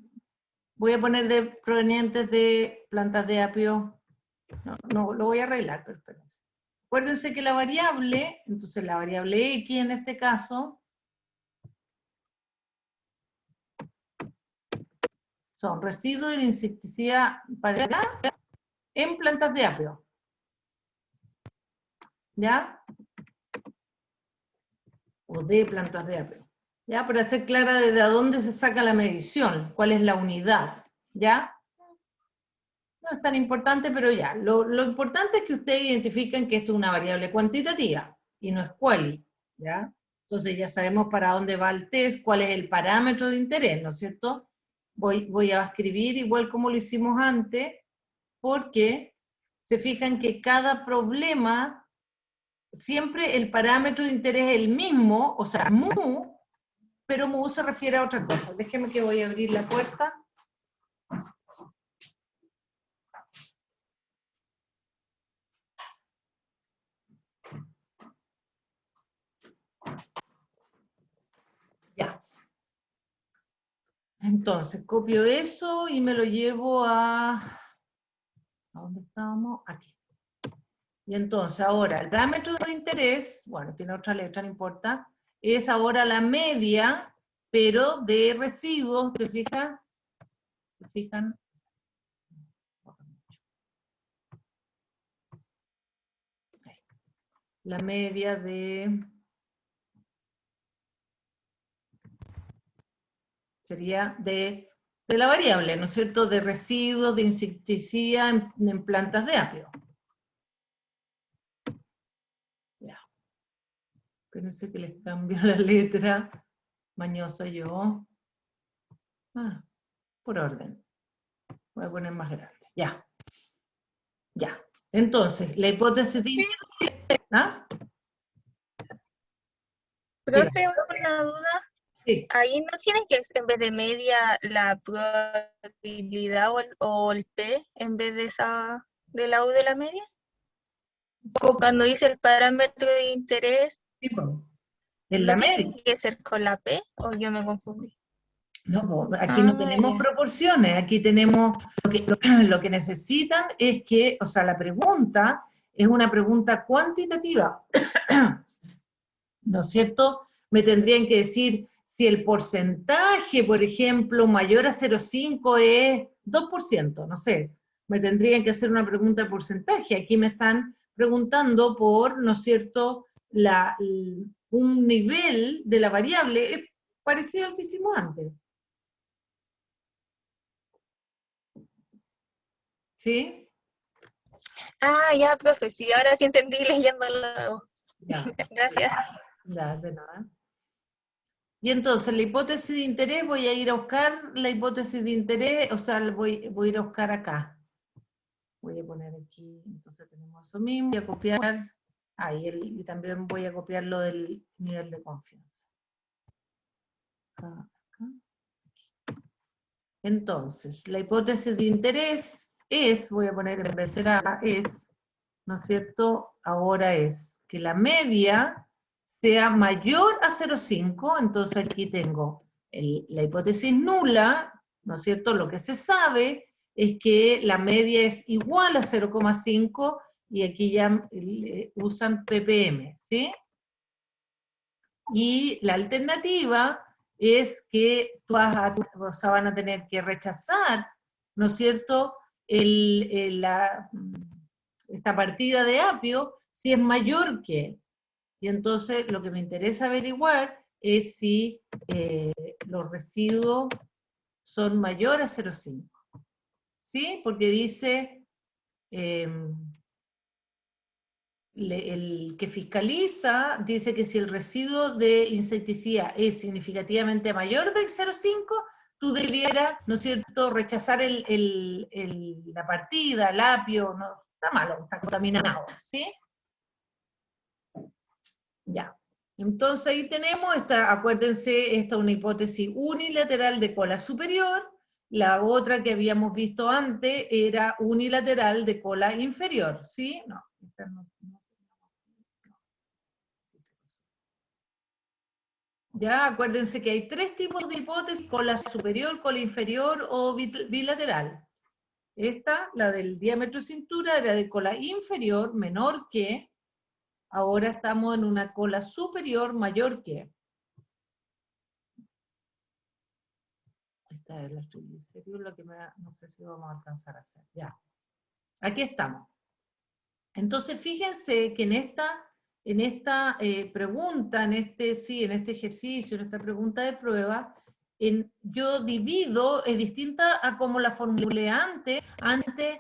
voy a poner de provenientes de plantas de apio. No, lo voy a arreglar, pero espérense. Acuérdense que la variable, entonces la variable X en este caso, son residuos del insecticida en plantas de apio. ¿Ya? O de plantas de apio. ¿Ya? Para ser clara desde dónde se saca la medición, cuál es la unidad. ¿Ya? No es tan importante, pero ya. Lo importante es que ustedes identifiquen que esto es una variable cuantitativa y no es quali. ¿Ya? Entonces ya sabemos para dónde va el test, cuál es el parámetro de interés, ¿no es cierto? Voy a escribir igual como lo hicimos antes, porque se fijan que cada problema, siempre el parámetro de interés es el mismo, o sea, mu, pero mu se refiere a otra cosa. Déjenme que voy a abrir la puerta. Ya. Entonces, copio eso y me lo llevo ¿a dónde estábamos? Aquí. Y entonces, ahora, el parámetro de interés, bueno, tiene otra letra, no importa, es ahora la media, pero de residuos, ¿te fijas? ¿Se fijan? La media sería de la variable, ¿no es cierto?, de residuos de insecticida en plantas de apio. Ya. Espérense que les cambio la letra, mañosa yo. Por orden. Voy a poner más grande. Ya. Ya. Entonces, la hipótesis de interés, ¿ah? Profe, una duda. Sí. Ahí no tiene que ser en vez de media la probabilidad o el P en vez de la U de la media. Cuando dice el parámetro de interés, Sí, pues, en la ¿no media. tiene que ser con la P o yo me confundí? No, aquí no tenemos ya. proporciones, aquí tenemos, lo que necesitan es que, o sea, la pregunta es una pregunta cuantitativa, ¿no es cierto? Me tendrían que decir si el porcentaje, por ejemplo, mayor a 0,5 es 2%, no sé, me tendrían que hacer una pregunta de porcentaje, aquí me están preguntando por, ¿no es cierto?, un nivel de la variable, es parecido al que hicimos antes. ¿Sí? Ah, ya, profe, sí, ahora sí entendí leyéndolo. Ya, Gracias. ya, de nada. Y entonces, la hipótesis de interés, voy a ir a buscar la hipótesis de interés, o sea, voy a ir a buscar acá. Voy a poner aquí, entonces tenemos eso mismo, voy a copiar, y también voy a copiar lo del nivel de confianza. Acá, acá. Entonces, la hipótesis de interés es, voy a poner en vez de será, es, ¿no es cierto? Ahora es que la media sea mayor a 0,5, entonces aquí tengo la hipótesis nula, ¿no es cierto? Lo que se sabe es que la media es igual a 0,5 y aquí ya usan ppm, ¿sí? Y la alternativa es que van a tener que rechazar, ¿no es cierto?, esta partida de apio si es mayor que. Y entonces lo que me interesa averiguar es si los residuos son mayores a 0,5. ¿Sí? Porque dice el que fiscaliza dice que si el residuo de insecticida es significativamente mayor del 0,5, tú debieras, ¿no es cierto?, rechazar la partida, el apio, no, está malo, está contaminado, ¿sí? Ya. Entonces ahí tenemos, acuérdense, esta es una hipótesis unilateral de cola superior, la otra que habíamos visto antes era unilateral de cola inferior, ¿sí? No, esta no. Ya, acuérdense que hay tres tipos de hipótesis, cola superior, cola inferior o bilateral. Esta, la del diámetro de cintura, era de cola inferior, menor que, ahora estamos en una cola superior, mayor que. Esta es la triglicéridos, lo que no sé si vamos a alcanzar a hacer. Ya, aquí estamos. Entonces, fíjense que en esta pregunta, en este ejercicio, en esta pregunta de prueba, yo divido, es distinta a como la formulé antes. Antes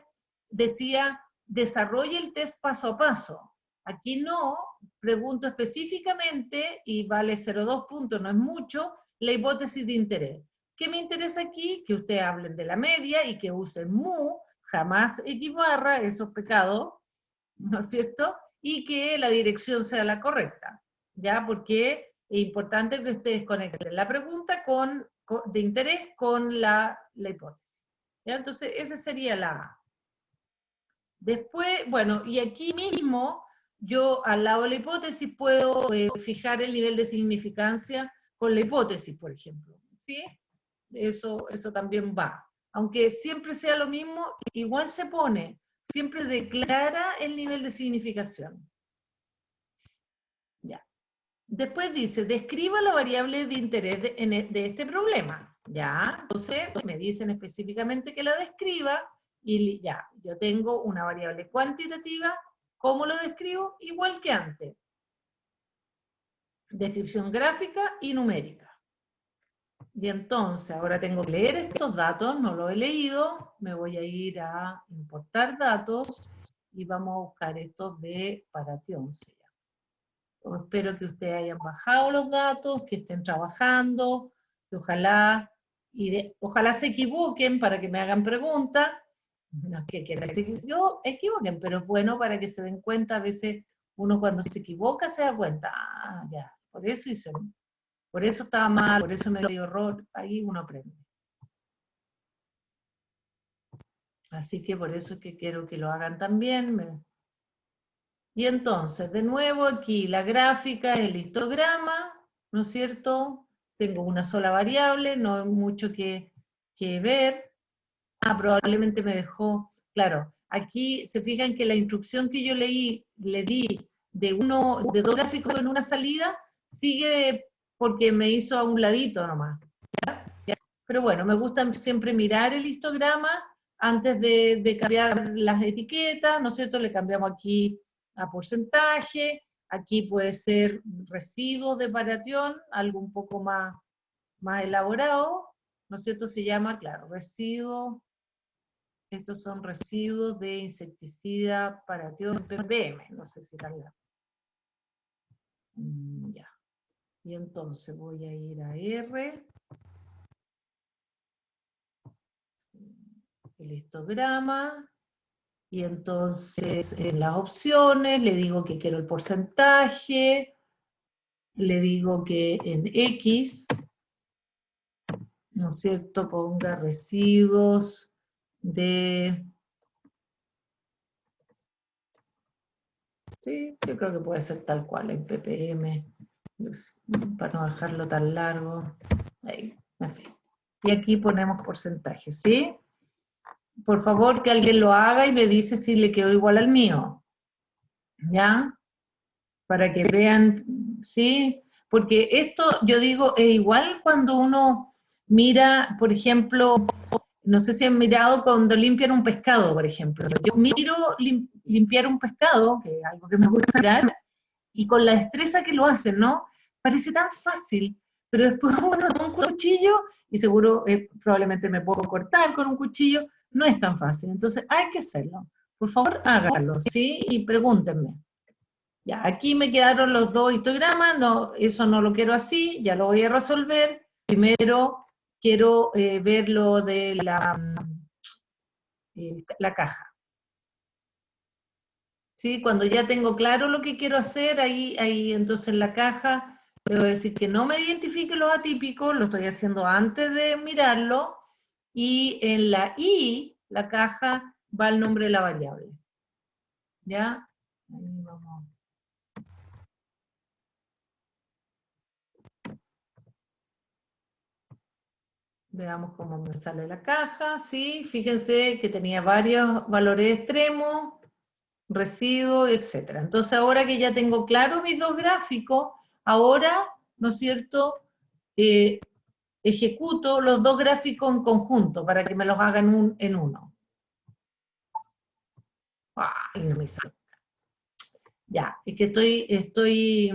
decía, desarrolle el test paso a paso. Aquí no, pregunto específicamente, y vale 0,2 puntos, no es mucho, la hipótesis de interés. ¿Qué me interesa aquí? Que ustedes hablen de la media y que usen mu, jamás equibarra, esos pecados, ¿no es cierto? Y que la dirección sea la correcta, ¿ya? Porque es importante que ustedes conecten la pregunta de interés con la hipótesis, ¿ya? Entonces, esa sería la A. Después, bueno, y aquí mismo, yo al lado de la hipótesis puedo fijar el nivel de significancia con la hipótesis, por ejemplo, ¿sí? eso también va. Aunque siempre sea lo mismo, igual se pone, siempre declara el nivel de significación. Ya. Después dice, describa la variable de interés de este problema. Ya, entonces me dicen específicamente que la describa, y ya, yo tengo una variable cuantitativa. ¿Cómo lo describo? Igual que antes. Descripción gráfica y numérica. Y entonces, ahora tengo que leer estos datos, no lo he leído, me voy a ir a importar datos, y vamos a buscar estos de Paration. Espero que ustedes hayan bajado los datos, que estén trabajando, que ojalá se equivoquen para que me hagan preguntas. No es que quieran que yo equivoquen, pero es bueno para que se den cuenta. A veces uno cuando se equivoca se da cuenta, ya, por eso estaba mal, por eso me dio error, ahí uno aprende. Así que por eso es que quiero que lo hagan también. Y entonces, de nuevo aquí, la gráfica, el histograma, ¿no es cierto? Tengo una sola variable, no hay mucho que ver. Probablemente me dejó, claro, aquí se fijan que la instrucción que yo le di de dos gráficos en una salida, sigue porque me hizo a un ladito nomás. ¿Ya? Pero bueno, me gusta siempre mirar el histograma antes de cambiar las etiquetas, ¿no es cierto? Le cambiamos aquí a porcentaje, aquí puede ser residuos de Paration, algo un poco más elaborado, ¿no es cierto? Se llama, claro, residuos. Estos son residuos de insecticida Paration ppm, no sé si carga. Ya. Y entonces voy a ir a R. El histograma. Y entonces en las opciones le digo que quiero el porcentaje. Le digo que en X, ¿no es cierto?, ponga residuos de... Sí, yo creo que puede ser tal cual, en ppm, para no dejarlo tan largo. Ahí, en fin. Y aquí ponemos porcentaje, ¿sí? Por favor, que alguien lo haga y me dice si le quedó igual al mío. ¿Ya? Para que vean, ¿sí? Porque esto, yo digo, es igual cuando uno mira, por ejemplo, no sé si han mirado cuando limpian un pescado, por ejemplo. Yo miro limpiar un pescado, que es algo que me gusta mirar, y con la destreza que lo hacen, ¿no? Parece tan fácil, pero después uno toma un cuchillo, y seguro, probablemente me puedo cortar con un cuchillo, no es tan fácil. Entonces hay que hacerlo. Por favor, háganlo, ¿sí? Y pregúntenme. Ya, aquí me quedaron los dos histogramas, no, eso no lo quiero así, ya lo voy a resolver. Primero quiero ver lo de la caja. ¿Sí? Cuando ya tengo claro lo que quiero hacer, ahí entonces en la caja, le voy a decir que no me identifique los atípicos, lo estoy haciendo antes de mirarlo, y en la I, la caja, va el nombre de la variable. ¿Ya? Ahí vamos. Veamos cómo me sale la caja, ¿sí? Fíjense que tenía varios valores extremos, residuos, etc. Entonces ahora que ya tengo claro mis dos gráficos, ahora, ¿no es cierto?, ejecuto los dos gráficos en conjunto para que me los hagan en uno. Ay, no me hizo caso. Ya, es que estoy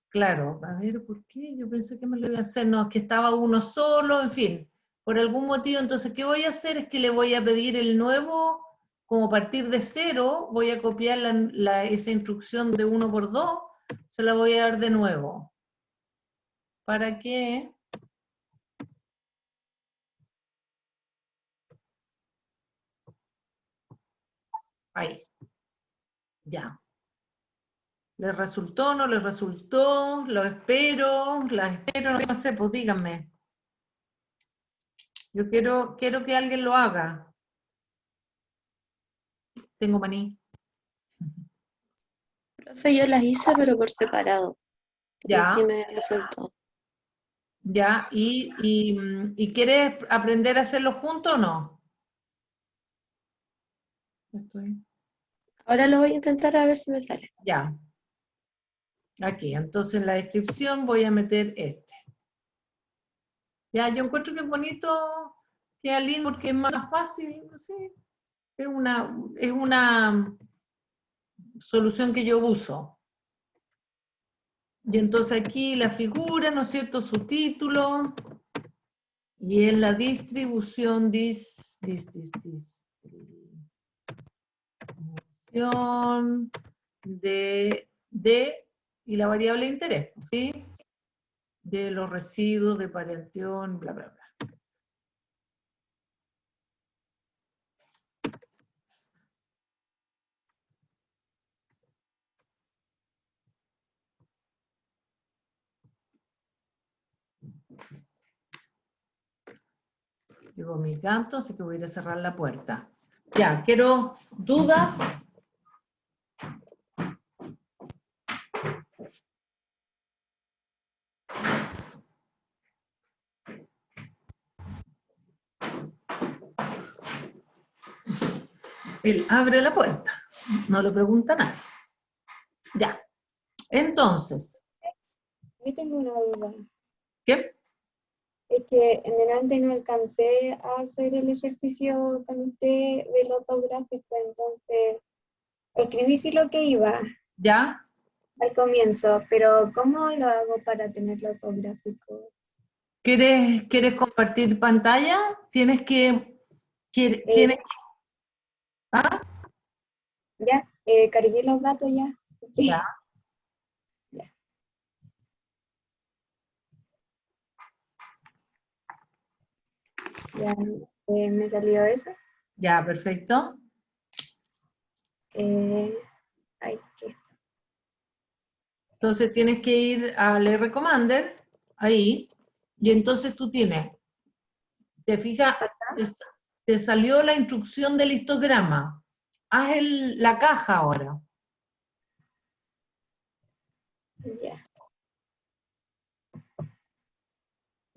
claro, a ver, ¿por qué? Yo pensé que me lo iba a hacer, no, es que estaba uno solo, en fin, por algún motivo. Entonces, ¿qué voy a hacer? Es que le voy a pedir el nuevo, como partir de cero, voy a copiar esa instrucción de 1 por 2, se la voy a dar de nuevo. ¿Para qué? Ahí. Ya. ¿Les resultó? ¿No les resultó? ¿Lo espero? ¿La espero? No sé, pues díganme. Yo quiero que alguien lo haga. Tengo maní. Profe, yo las hice, pero por separado. Y sí Ya. me resultó. Ya, ¿y quieres aprender a hacerlo junto o no? Ahora lo voy a intentar a ver si me sale. Ya. Aquí, entonces en la descripción voy a meter este. Ya, yo encuentro que es bonito, queda lindo porque es más fácil, no sé, es una solución que yo uso. Y entonces aquí la figura, ¿no es cierto?, su título, y en la distribución, distribución de, y la variable de interés, ¿sí? De los residuos de Parentión, bla, bla, bla. Llegó mi gato, así que voy a ir a cerrar la puerta. Ya, quiero dudas. Él abre la puerta, no le pregunta nada. Ya, entonces, Yo tengo una duda. ¿qué? Es que en delante no alcancé a hacer el ejercicio con usted del ortográfico, entonces escribí sí lo que iba ¿Ya? al comienzo, pero ¿cómo lo hago para tenerlo ortográfico? ¿Quieres compartir pantalla? Tienes, ¿ah? Ya, cargué los datos ya. Así que, Ya, ya. Ya, me salió eso. ya, perfecto. Ahí, aquí está. Entonces tienes que ir al R-Commander, ahí, y entonces tú tienes, te fijas, te salió la instrucción del histograma. Haz la caja ahora. Ya.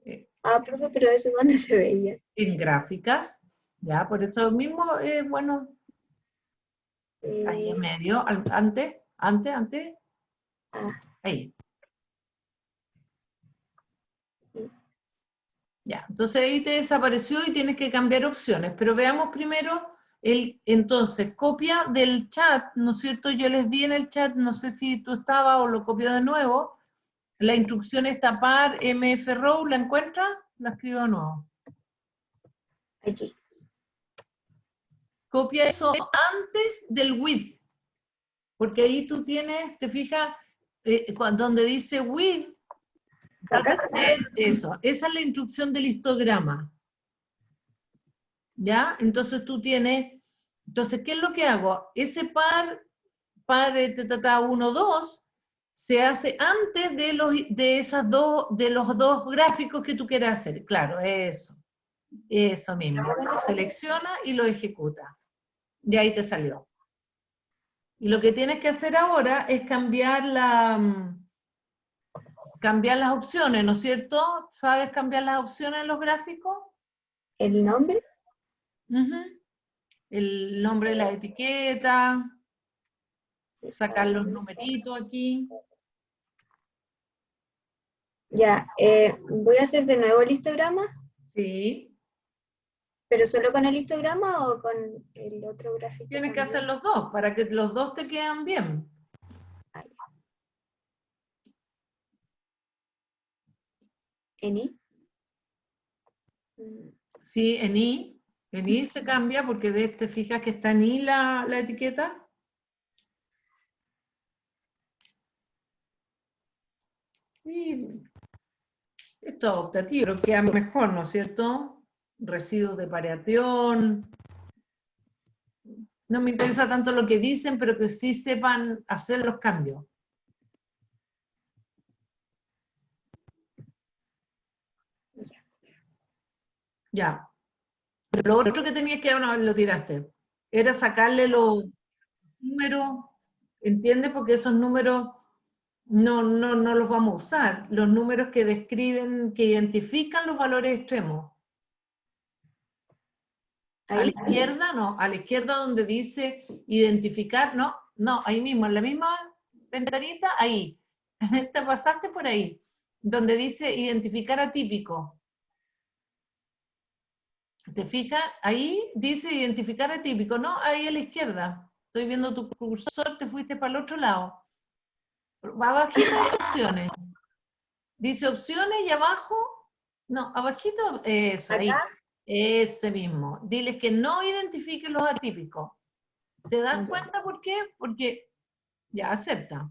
Eh, Ah, profe, pero eso dónde se veía. En gráficas, ya, por eso mismo, bueno, ahí en Eh, medio, antes, ah, ahí. sí. Ya, entonces ahí te desapareció y tienes que cambiar opciones, pero veamos primero, entonces, copia del chat, ¿no es cierto? Yo les di en el chat, no sé si tú estabas o lo copio de nuevo, la instrucción es tapar mfrow, ¿la encuentras? La escribo de nuevo. Aquí. Copia eso antes del with, porque ahí tú tienes, te fijas, donde dice with, Acá. eso, esa es la instrucción del histograma. ¿Ya? Entonces tú tienes, entonces, ¿qué es lo que hago? Ese par 1, 2, se hace antes de los dos gráficos que tú quieras hacer. Claro, eso mismo. Lo selecciona y lo ejecuta. Y ahí te salió. Y lo que tienes que hacer ahora es cambiar las opciones, ¿no es cierto? ¿Sabes cambiar las opciones en los gráficos? El nombre. Ujú. El nombre de la etiqueta, Sí, sacar los numeritos aquí. ya, voy a hacer de nuevo el histograma, Sí. pero solo con el histograma o con el otro gráfico Tienes que hacer también. los dos, para que los dos te quedan bien. Ah, ya. ¿Eni? Mm, Sí, en I se cambia porque ves, te fijas que está en I la etiqueta. Y esto es optativo, pero queda mejor, ¿no es cierto? Residuos de pareación. No me interesa tanto lo que dicen, pero que sí sepan hacer los cambios. ya. Ya. Pero lo otro que tenías que, una vez lo tiraste, era sacarle los números, ¿entiendes? Porque esos números no los vamos a usar. Los números que describen, que identifican los valores extremos. A la Ahí. izquierda, no, a la izquierda donde dice identificar, no, ahí mismo, en la misma ventanita, ahí. Te pasaste por ahí, donde dice identificar atípico. ¿Te fijas? Ahí dice identificar atípico, no, ahí a la izquierda. Estoy viendo tu cursor, te fuiste para el otro lado. Abajito hay opciones. Dice opciones y abajo, no, abajito, eso, ahí. Acá. Ese mismo. Diles que no identifiquen los atípicos. ¿Te das Ya. cuenta por qué? Porque ya acepta.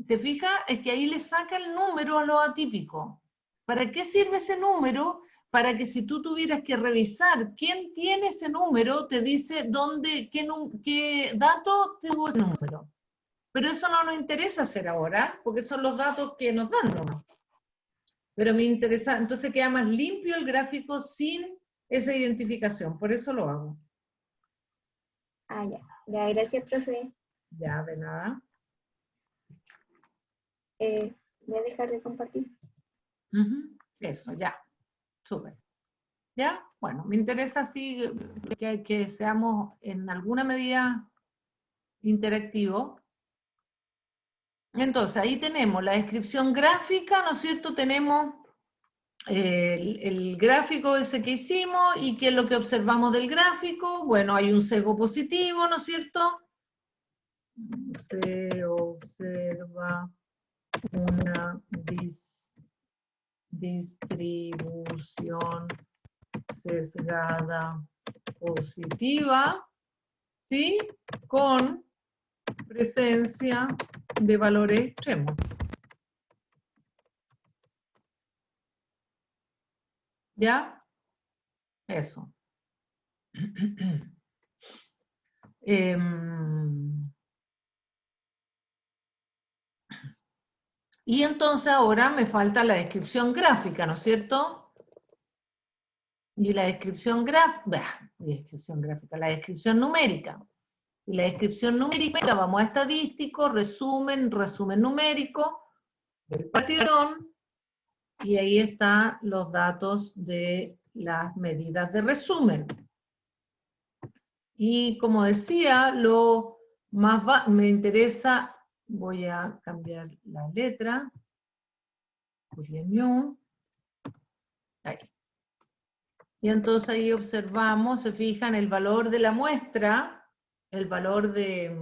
¿Te fijas? Es que ahí le saca el número a los atípicos. ¿Para qué sirve ese número? Para que si tú tuvieras que revisar quién tiene ese número, te dice dónde, qué dato tuvo ese número. Pero eso no nos interesa hacer ahora, porque son los datos que nos dan nomás. Pero me interesa, entonces queda más limpio el gráfico sin esa identificación, por eso lo hago. Ah, ya. Ya, gracias, profe. Ya, de nada. Voy a dejar de compartir. Eso, ya. Súper. ¿Ya? Bueno, me interesa así que seamos en alguna medida interactivos. Entonces, ahí tenemos la descripción gráfica, ¿no es cierto? Tenemos el gráfico ese que hicimos y qué es lo que observamos del gráfico. Bueno, hay un sesgo positivo, ¿no es cierto? Se observa una distribución sesgada positiva, ¿sí? Con presencia de valores extremos. ¿Ya? Eso. Y entonces ahora me falta la descripción gráfica, ¿no es cierto? Y la descripción gráfica, la descripción numérica. Y la descripción numérica, vamos a estadístico, resumen numérico del patrón, y ahí están los datos de las medidas de resumen. Y como decía, lo más me interesa, voy a cambiar la letra, ahí. Y entonces ahí observamos, se fijan, el valor de la muestra, el valor de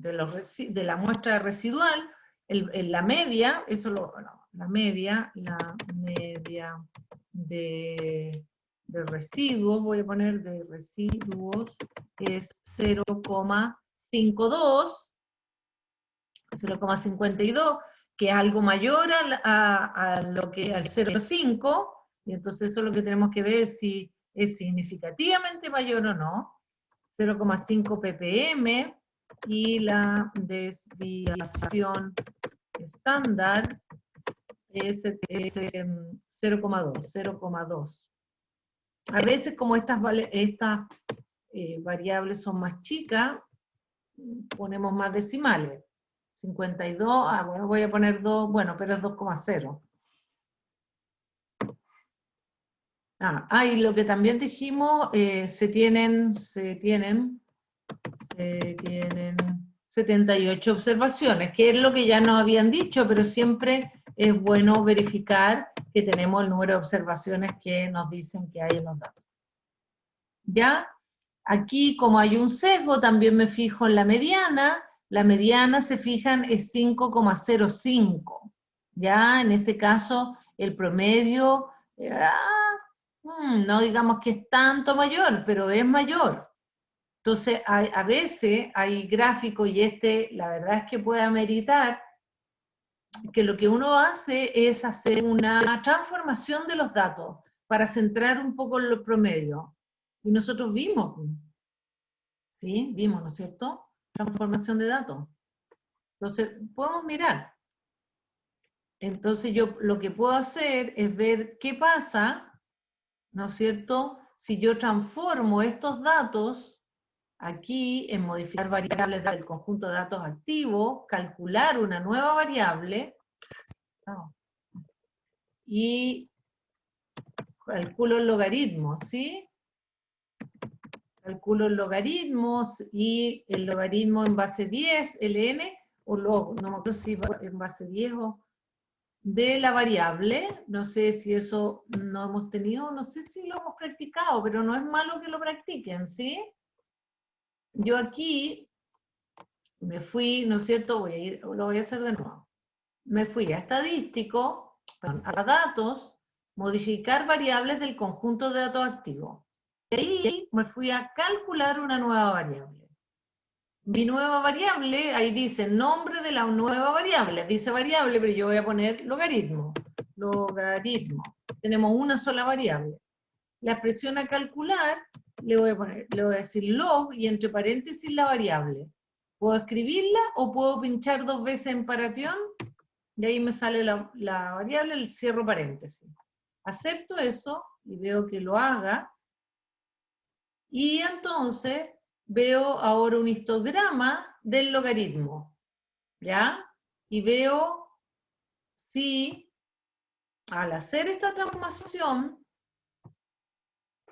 la muestra residual, la media, la media de residuos, voy a poner de residuos, es 0,52, que es algo mayor al 0,5, y entonces eso es lo que tenemos que ver si es significativamente mayor o no. 0,5 ppm, y la desviación estándar es 0,2. A veces, como estas variables son más chicas, ponemos más decimales. 52, bueno, voy a poner 2, bueno, pero es 2,0. Y lo que también dijimos, se tienen 78 observaciones, que es lo que ya nos habían dicho, pero siempre es bueno verificar que tenemos el número de observaciones que nos dicen que hay en los datos. ¿Ya? Aquí, como hay un sesgo, también me fijo en la mediana. La mediana, se fijan, es 5,05. ¿Ya? En este caso, el promedio, no digamos que es tanto mayor, pero es mayor. Entonces, a veces hay gráficos, y la verdad es que puede ameritar que lo que uno hace es hacer una transformación de los datos para centrar un poco en los promedios. Y nosotros vimos, ¿sí? Vimos, ¿no es cierto? Transformación de datos. Entonces, podemos mirar. Entonces, yo lo que puedo hacer es ver qué pasa, ¿no es cierto?, si yo transformo estos datos aquí en modificar variables del conjunto de datos activos, calcular una nueva variable, y calculo el logaritmo, ¿sí? Calculo logaritmos y el logaritmo en base 10, ln, o log, no me acuerdo si en base 10 o de la variable, no sé si eso no hemos tenido, no sé si lo hemos practicado, pero no es malo que lo practiquen, ¿sí? Yo aquí me fui, ¿no es cierto? Lo voy a hacer de nuevo. Me fui a estadístico, perdón, a datos, modificar variables del conjunto de datos activos. De ahí me fui a calcular una nueva variable. Mi nueva variable, ahí dice nombre de la nueva variable, dice variable, pero yo voy a poner logaritmo. Logaritmo. Tenemos una sola variable. La expresión a calcular, le voy a decir log y entre paréntesis la variable. ¿Puedo escribirla o puedo pinchar 2 veces en paratión? Y ahí me sale la variable, el cierro paréntesis. Acepto eso y veo que lo haga. Y entonces veo ahora un histograma del logaritmo, ¿ya? Y veo si al hacer esta transformación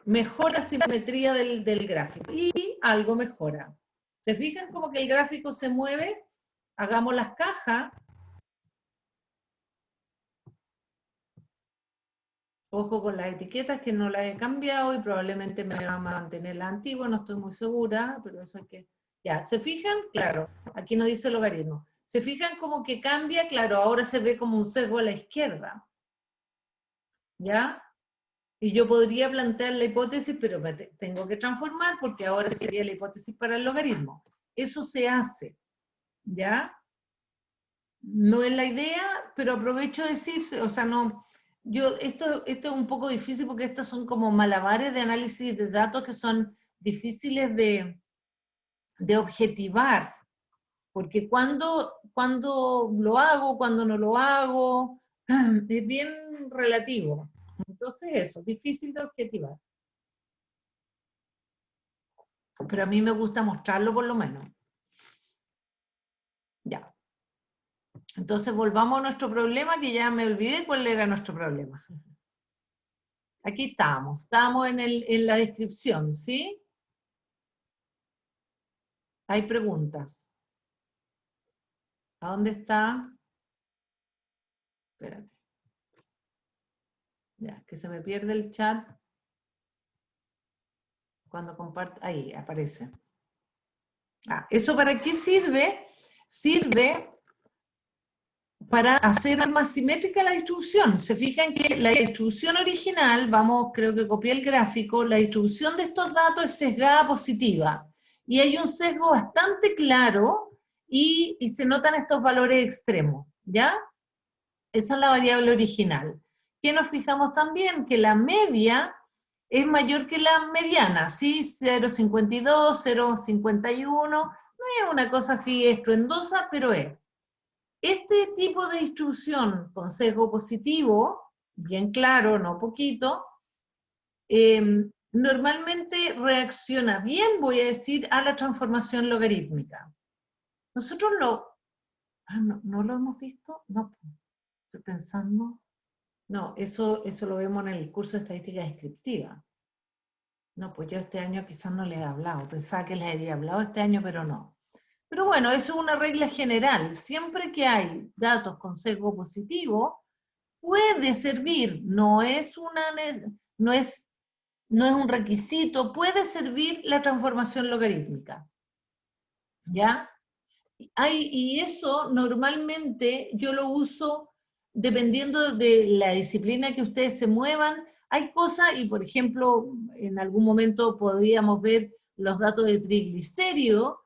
mejora la simetría del gráfico. Y algo mejora. ¿Se fijan como que el gráfico se mueve? Hagamos las cajas. Ojo con las etiquetas que no las he cambiado y probablemente me va a mantener la antigua, no estoy muy segura, pero eso hay que... Ya, ¿se fijan? Claro, aquí no dice logaritmo. ¿Se fijan como que cambia? Claro, ahora se ve como un sesgo a la izquierda. ¿Ya? Y yo podría plantear la hipótesis, pero me tengo que transformar porque ahora sería la hipótesis para el logaritmo. Eso se hace. ¿Ya? No es la idea, pero aprovecho de decir, o sea, no... esto es un poco difícil porque estos son como malabares de análisis de datos que son difíciles de objetivar, porque cuando lo hago, cuando no lo hago, es bien relativo. Entonces eso, difícil de objetivar. Pero a mí me gusta mostrarlo por lo menos. Ya. Entonces volvamos a nuestro problema, que ya me olvidé cuál era nuestro problema. Aquí estamos en la descripción, ¿sí? Hay preguntas. ¿A dónde está? Espérate. Ya, que se me pierde el chat. Cuando comparto, ahí aparece. ¿Eso para qué sirve? Sirve para hacer más simétrica la distribución. Se fijan que la distribución original, creo que copié el gráfico, la distribución de estos datos es sesgada positiva. Y hay un sesgo bastante claro y se notan estos valores extremos, ¿ya? Esa es la variable original. ¿Qué nos fijamos también? Que la media es mayor que la mediana, ¿sí? 0,52, 0,51, no es una cosa así estruendosa, pero es. Este tipo de distribución con sesgo positivo, bien claro, no poquito, normalmente reacciona bien, voy a decir, a la transformación logarítmica. Nosotros ¿no lo hemos visto? No, estoy pensando. No, eso lo vemos en el curso de estadística descriptiva. No, pues yo este año quizás no les he hablado, pensaba que les había hablado este año, pero no. Pero bueno, eso es una regla general. Siempre que hay datos con sesgo positivo, puede servir, no es un requisito, puede servir la transformación logarítmica. ¿Ya? Y eso normalmente yo lo uso dependiendo de la disciplina que ustedes se muevan. Hay cosas, y por ejemplo, en algún momento podríamos ver los datos de triglicéridos,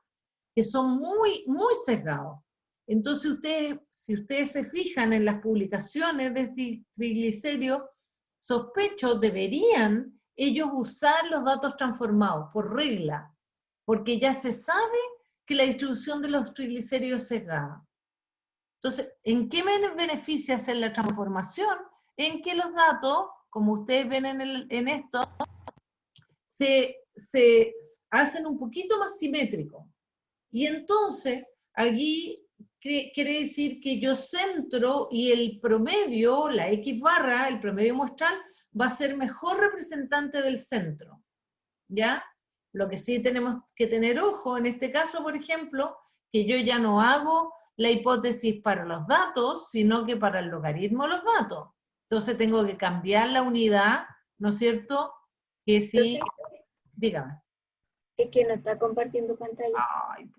que son muy, muy sesgados. Entonces, si ustedes se fijan en las publicaciones de este triglicéridos, sospecho, deberían ellos usar los datos transformados por regla, porque ya se sabe que la distribución de los triglicéridos es sesgada. Entonces, ¿en qué me beneficia hacer la transformación? En que los datos, como ustedes ven en esto, se se hacen un poquito más simétricos. Y entonces, aquí quiere decir que yo centro y el promedio, la X barra, el promedio muestral, va a ser mejor representante del centro, ¿ya? Lo que sí tenemos que tener ojo, en este caso, por ejemplo, que yo ya no hago la hipótesis para los datos, sino que para el logaritmo de los datos. Entonces tengo que cambiar la unidad, ¿no es cierto? Que sí, dígame. Es que no está compartiendo pantalla. Ay,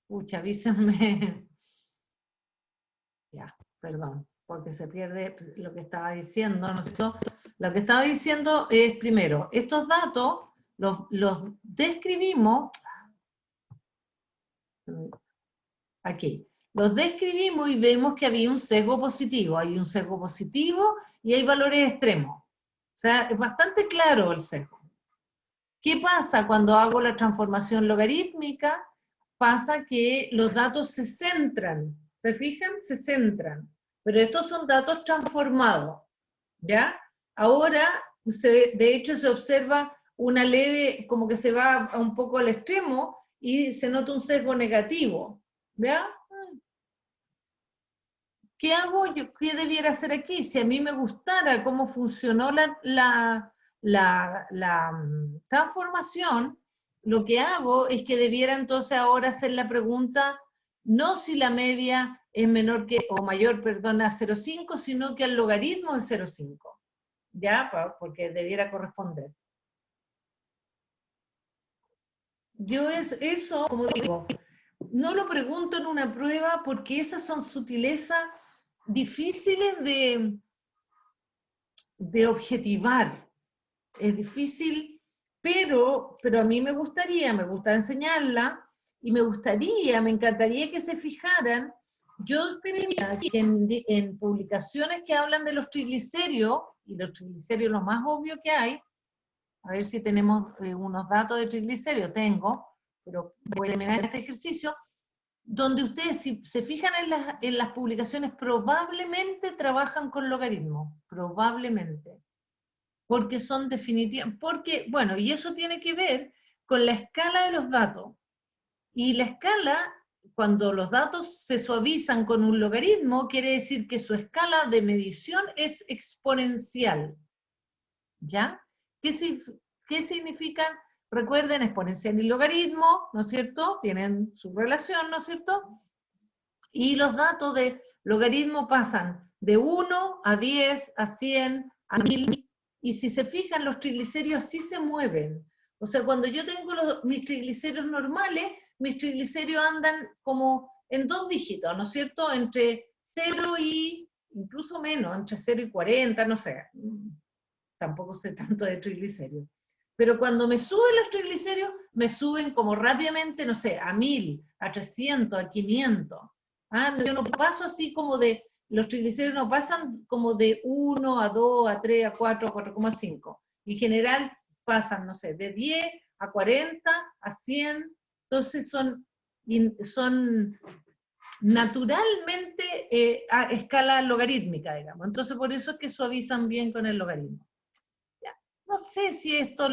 pucha, avísenme. Ya, perdón, porque se pierde lo que estaba diciendo, ¿no es cierto? Lo que estaba diciendo es, primero, estos datos los describimos, aquí, los describimos y vemos que había un sesgo positivo, hay un sesgo positivo y hay valores extremos. O sea, es bastante claro el sesgo. ¿Qué pasa cuando hago la transformación logarítmica? Pasa que los datos se centran, ¿se fijan? Se centran, pero estos son datos transformados, ¿ya? Ahora, de hecho, se observa una leve, como que se va un poco al extremo y se nota un sesgo negativo, ¿ya? ¿Qué hago yo? ¿Qué debiera hacer aquí? Si a mí me gustara cómo funcionó la transformación, lo que hago es que debiera entonces ahora hacer la pregunta, no si la media es menor que, o mayor, perdón, a 0,5, sino que el logaritmo es 0,5, ¿ya? Porque debiera corresponder. Yo eso, como digo, no lo pregunto en una prueba porque esas son sutilezas difíciles de objetivar. Es difícil, pero a mí me gusta enseñarla, y me encantaría que se fijaran. Yo esperaría que en publicaciones que hablan de los triglicéridos, y los triglicéridos lo más obvio que hay, a ver si tenemos unos datos de triglicéridos, pero voy a eliminar este ejercicio, donde ustedes, si se fijan en las publicaciones, probablemente trabajan con logaritmos, probablemente, porque son definitivas, porque, bueno, y eso tiene que ver con la escala de los datos, y la escala, cuando los datos se suavizan con un logaritmo, quiere decir que su escala de medición es exponencial, ¿ya? ¿Qué significan? Recuerden, exponencial y logaritmo, ¿no es cierto? Tienen su relación, ¿no es cierto? Y los datos de logaritmo pasan de 1 a 10, a 100, a 1000, y si se fijan, los triglicéridos sí se mueven. O sea, cuando yo tengo mis triglicéridos normales, mis triglicéridos andan como en 2 dígitos, ¿no es cierto? Entre 0 y, incluso menos, entre 0 y 40, no sé. Tampoco sé tanto de triglicéridos. Pero cuando me suben los triglicéridos, me suben como rápidamente, no sé, a 1000, a 300, a 500. Yo no paso así como los triglicéridos no pasan como de 1 a 2, a 3, a 4, a 4,5. En general pasan, no sé, de 10 a 40, a 100. Entonces son naturalmente a escala logarítmica, digamos. Entonces por eso es que suavizan bien con el logaritmo. No sé si esto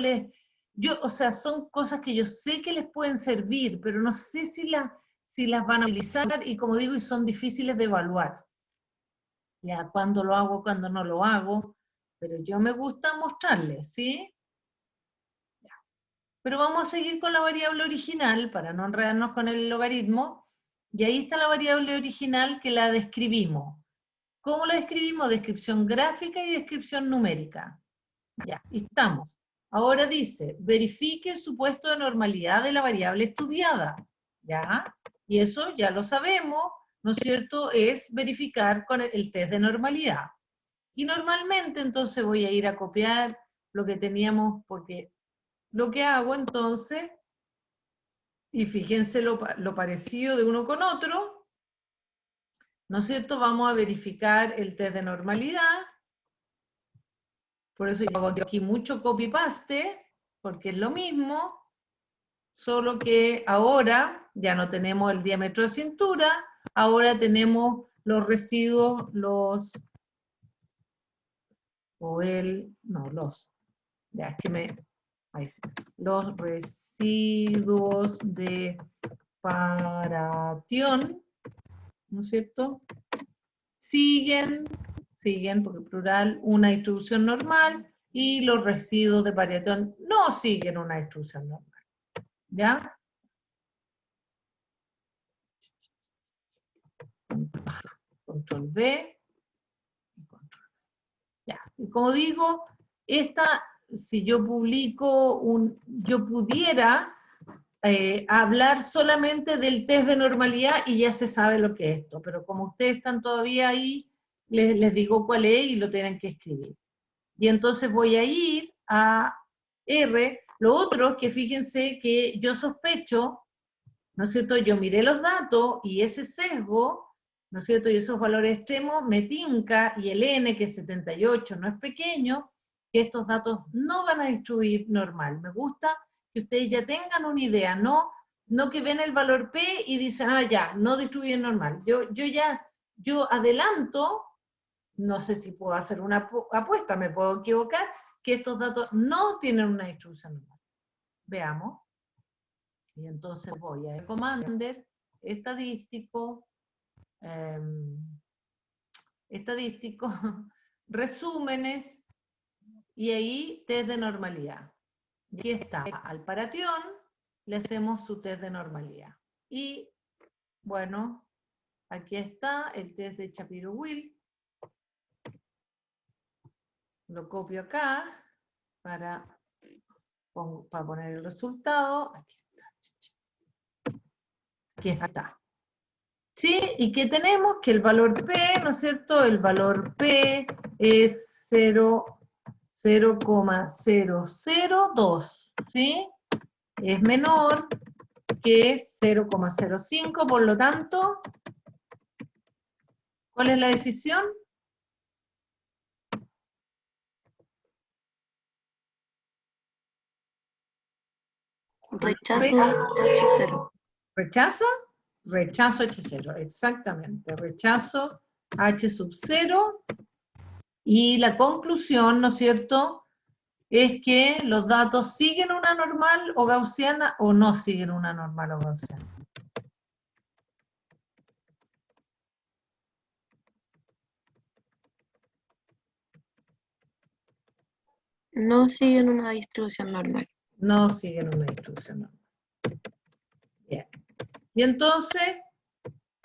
o sea, son cosas que yo sé que les pueden servir, pero no sé si las van a utilizar, y como digo, y son difíciles de evaluar. Ya, cuándo lo hago, cuándo no lo hago, pero yo me gusta mostrarles, ¿sí? Ya. Pero vamos a seguir con la variable original, para no enredarnos con el logaritmo, y ahí está la variable original que la describimos. ¿Cómo la describimos? Descripción gráfica y descripción numérica. Ya, estamos. Ahora dice, verifique el supuesto de normalidad de la variable estudiada. ¿Ya? Y eso ya lo sabemos, ¿no es cierto? Es verificar con el test de normalidad. Y normalmente entonces voy a ir a copiar lo que teníamos, porque lo que hago entonces, y fíjense lo parecido de uno con otro, ¿no es cierto? Vamos a verificar el test de normalidad. Por eso yo hago aquí mucho copy-paste, porque es lo mismo, solo que ahora ya no tenemos el diámetro de cintura, ahora tenemos los residuos, Ya, es que ahí sí. Los residuos de paratión, ¿no es cierto? Siguen, porque plural, una distribución normal, y los residuos de paratión no siguen una distribución normal. ¿Ya? Control V. Ya. Y como digo, si yo publico yo pudiera hablar solamente del test de normalidad y ya se sabe lo que es esto, pero como ustedes están todavía ahí, les digo cuál es y lo tienen que escribir. Y entonces voy a ir a R. Lo otro es que fíjense que yo sospecho, ¿no es cierto? Yo miré los datos y ese sesgo, ¿no es cierto? Y esos valores extremos me tinca, y el N, que es 78, no es pequeño, que estos datos no van a distribuir normal. Me gusta que ustedes ya tengan una idea, no que ven el valor P y dicen, ah, ya, no distribuyen normal. Yo adelanto, no sé si puedo hacer una apuesta, me puedo equivocar, que estos datos no tienen una distribución normal. Veamos. Y entonces voy a Commander, estadístico, resúmenes, y ahí test de normalidad. Y aquí está, al paratión le hacemos su test de normalidad. Y bueno, aquí está el test de Shapiro-Wilk. Lo copio acá para poner el resultado. Aquí está. ¿Sí? ¿Y qué tenemos? Que el valor P, ¿no es cierto? El valor P es 0,002, ¿sí? Es menor que 0,05, por lo tanto, ¿cuál es la decisión? Rechazo H0. ¿Rechaza? Rechazo H0, exactamente. Rechazo H0. Y la conclusión, ¿no es cierto?, es que los datos siguen una normal o gaussiana o no siguen una normal o gaussiana. No siguen una distribución normal. No siguen una distribución normal. Bien. Y entonces,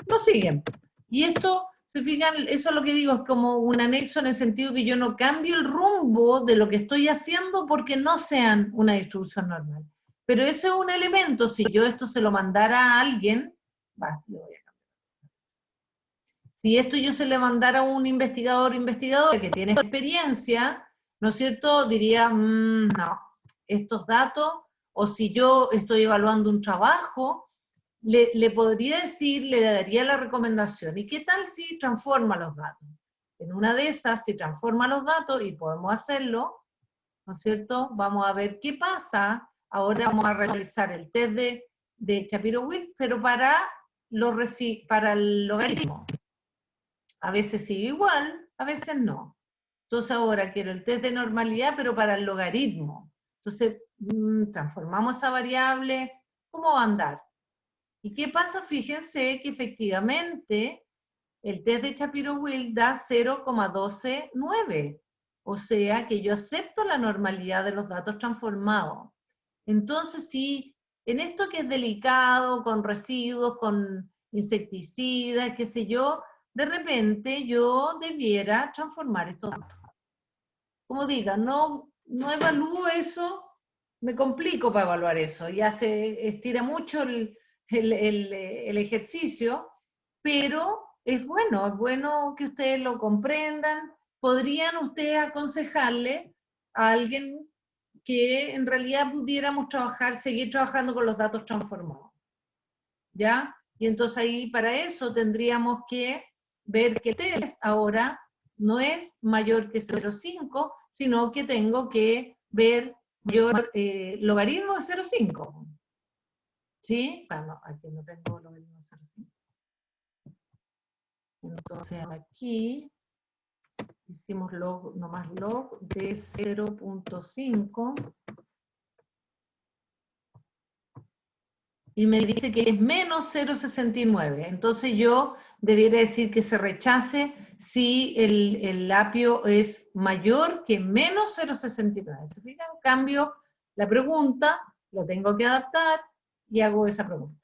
no siguen. Y esto, se fijan, eso es lo que digo, es como un anexo en el sentido que yo no cambio el rumbo de lo que estoy haciendo porque no sean una distribución normal. Pero ese es un elemento, si yo esto se lo mandara a alguien, lo voy a cambiar. Si esto yo se le mandara a un investigadora que tiene experiencia, ¿no es cierto?, diría, no, estos datos, o si yo estoy evaluando un trabajo, le podría decir, le daría la recomendación. ¿Y qué tal si transforma los datos? En una de esas, si transforma los datos, y podemos hacerlo, ¿no es cierto? Vamos a ver qué pasa. Ahora vamos a realizar el test de Shapiro-Wilk, pero para el logaritmo. A veces sigue igual, a veces no. Entonces ahora quiero el test de normalidad, pero para el logaritmo. Entonces, transformamos esa variable, ¿cómo va a andar? ¿Y qué pasa? Fíjense que efectivamente el test de Shapiro-Wilk da 0,129. O sea que yo acepto la normalidad de los datos transformados. Entonces, si en esto que es delicado, con residuos, con insecticidas, qué sé yo, de repente yo debiera transformar estos datos. Como diga, no evalúo eso, me complico para evaluar eso, ya se estira mucho el ejercicio, pero es bueno que ustedes lo comprendan. ¿Podrían ustedes aconsejarle a alguien que en realidad pudiéramos seguir trabajando con los datos transformados? ¿Ya? Y entonces ahí para eso tendríamos que ver que el test ahora no es mayor que 0,5, sino que tengo que ver mayor logaritmo de 0,5. ¿Sí? Bueno, aquí no tengo logaritmo de 0,5. Entonces aquí hicimos log, nomás log de 0.5, y me dice que es menos 0,69. Entonces yo debiera decir que se rechace si el apio es mayor que menos 0,69. ¿Se fijan? Cambio la pregunta, lo tengo que adaptar y hago esa pregunta.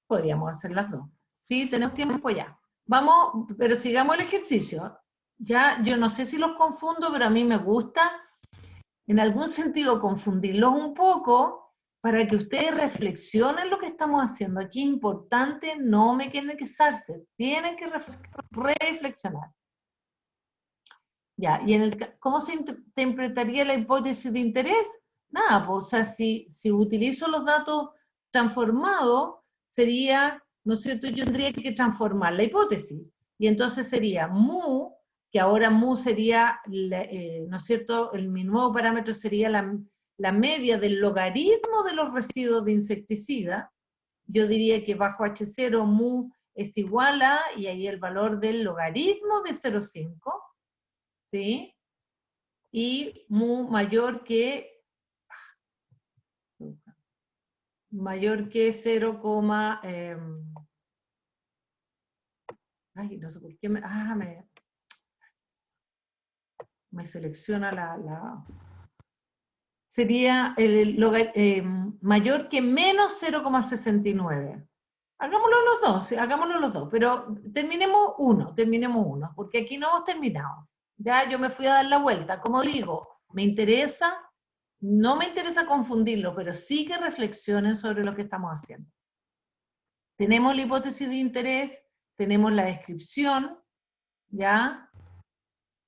Podríamos hacer las dos. ¿Sí? Tenemos tiempo ya. Vamos, pero sigamos el ejercicio. Ya, yo no sé si los confundo, pero a mí me gusta, en algún sentido, confundirlos un poco, para que ustedes reflexionen lo que estamos haciendo. Aquí es importante, no me quieren quesarse, tienen que reflexionar. Ya, y ¿cómo se interpretaría la hipótesis de interés? Nada, pues, o sea, si utilizo los datos transformados, sería, ¿no es cierto? Yo tendría que transformar la hipótesis. Y entonces sería mu, que ahora mu sería, ¿no es cierto? Mi nuevo parámetro sería la media del logaritmo de los residuos de insecticida. Yo diría que bajo H0 mu es igual a, y ahí el valor del logaritmo de 0,5, ¿sí? Y mu mayor que 0, ay, no sé por qué me selecciona sería mayor que menos 0,69. Hagámoslo los dos, ¿sí? Hagámoslo los dos, pero terminemos uno, porque aquí no hemos terminado. Ya yo me fui a dar la vuelta, como digo, no me interesa confundirlo, pero sí que reflexionen sobre lo que estamos haciendo. Tenemos la hipótesis de interés, tenemos la descripción, ¿ya?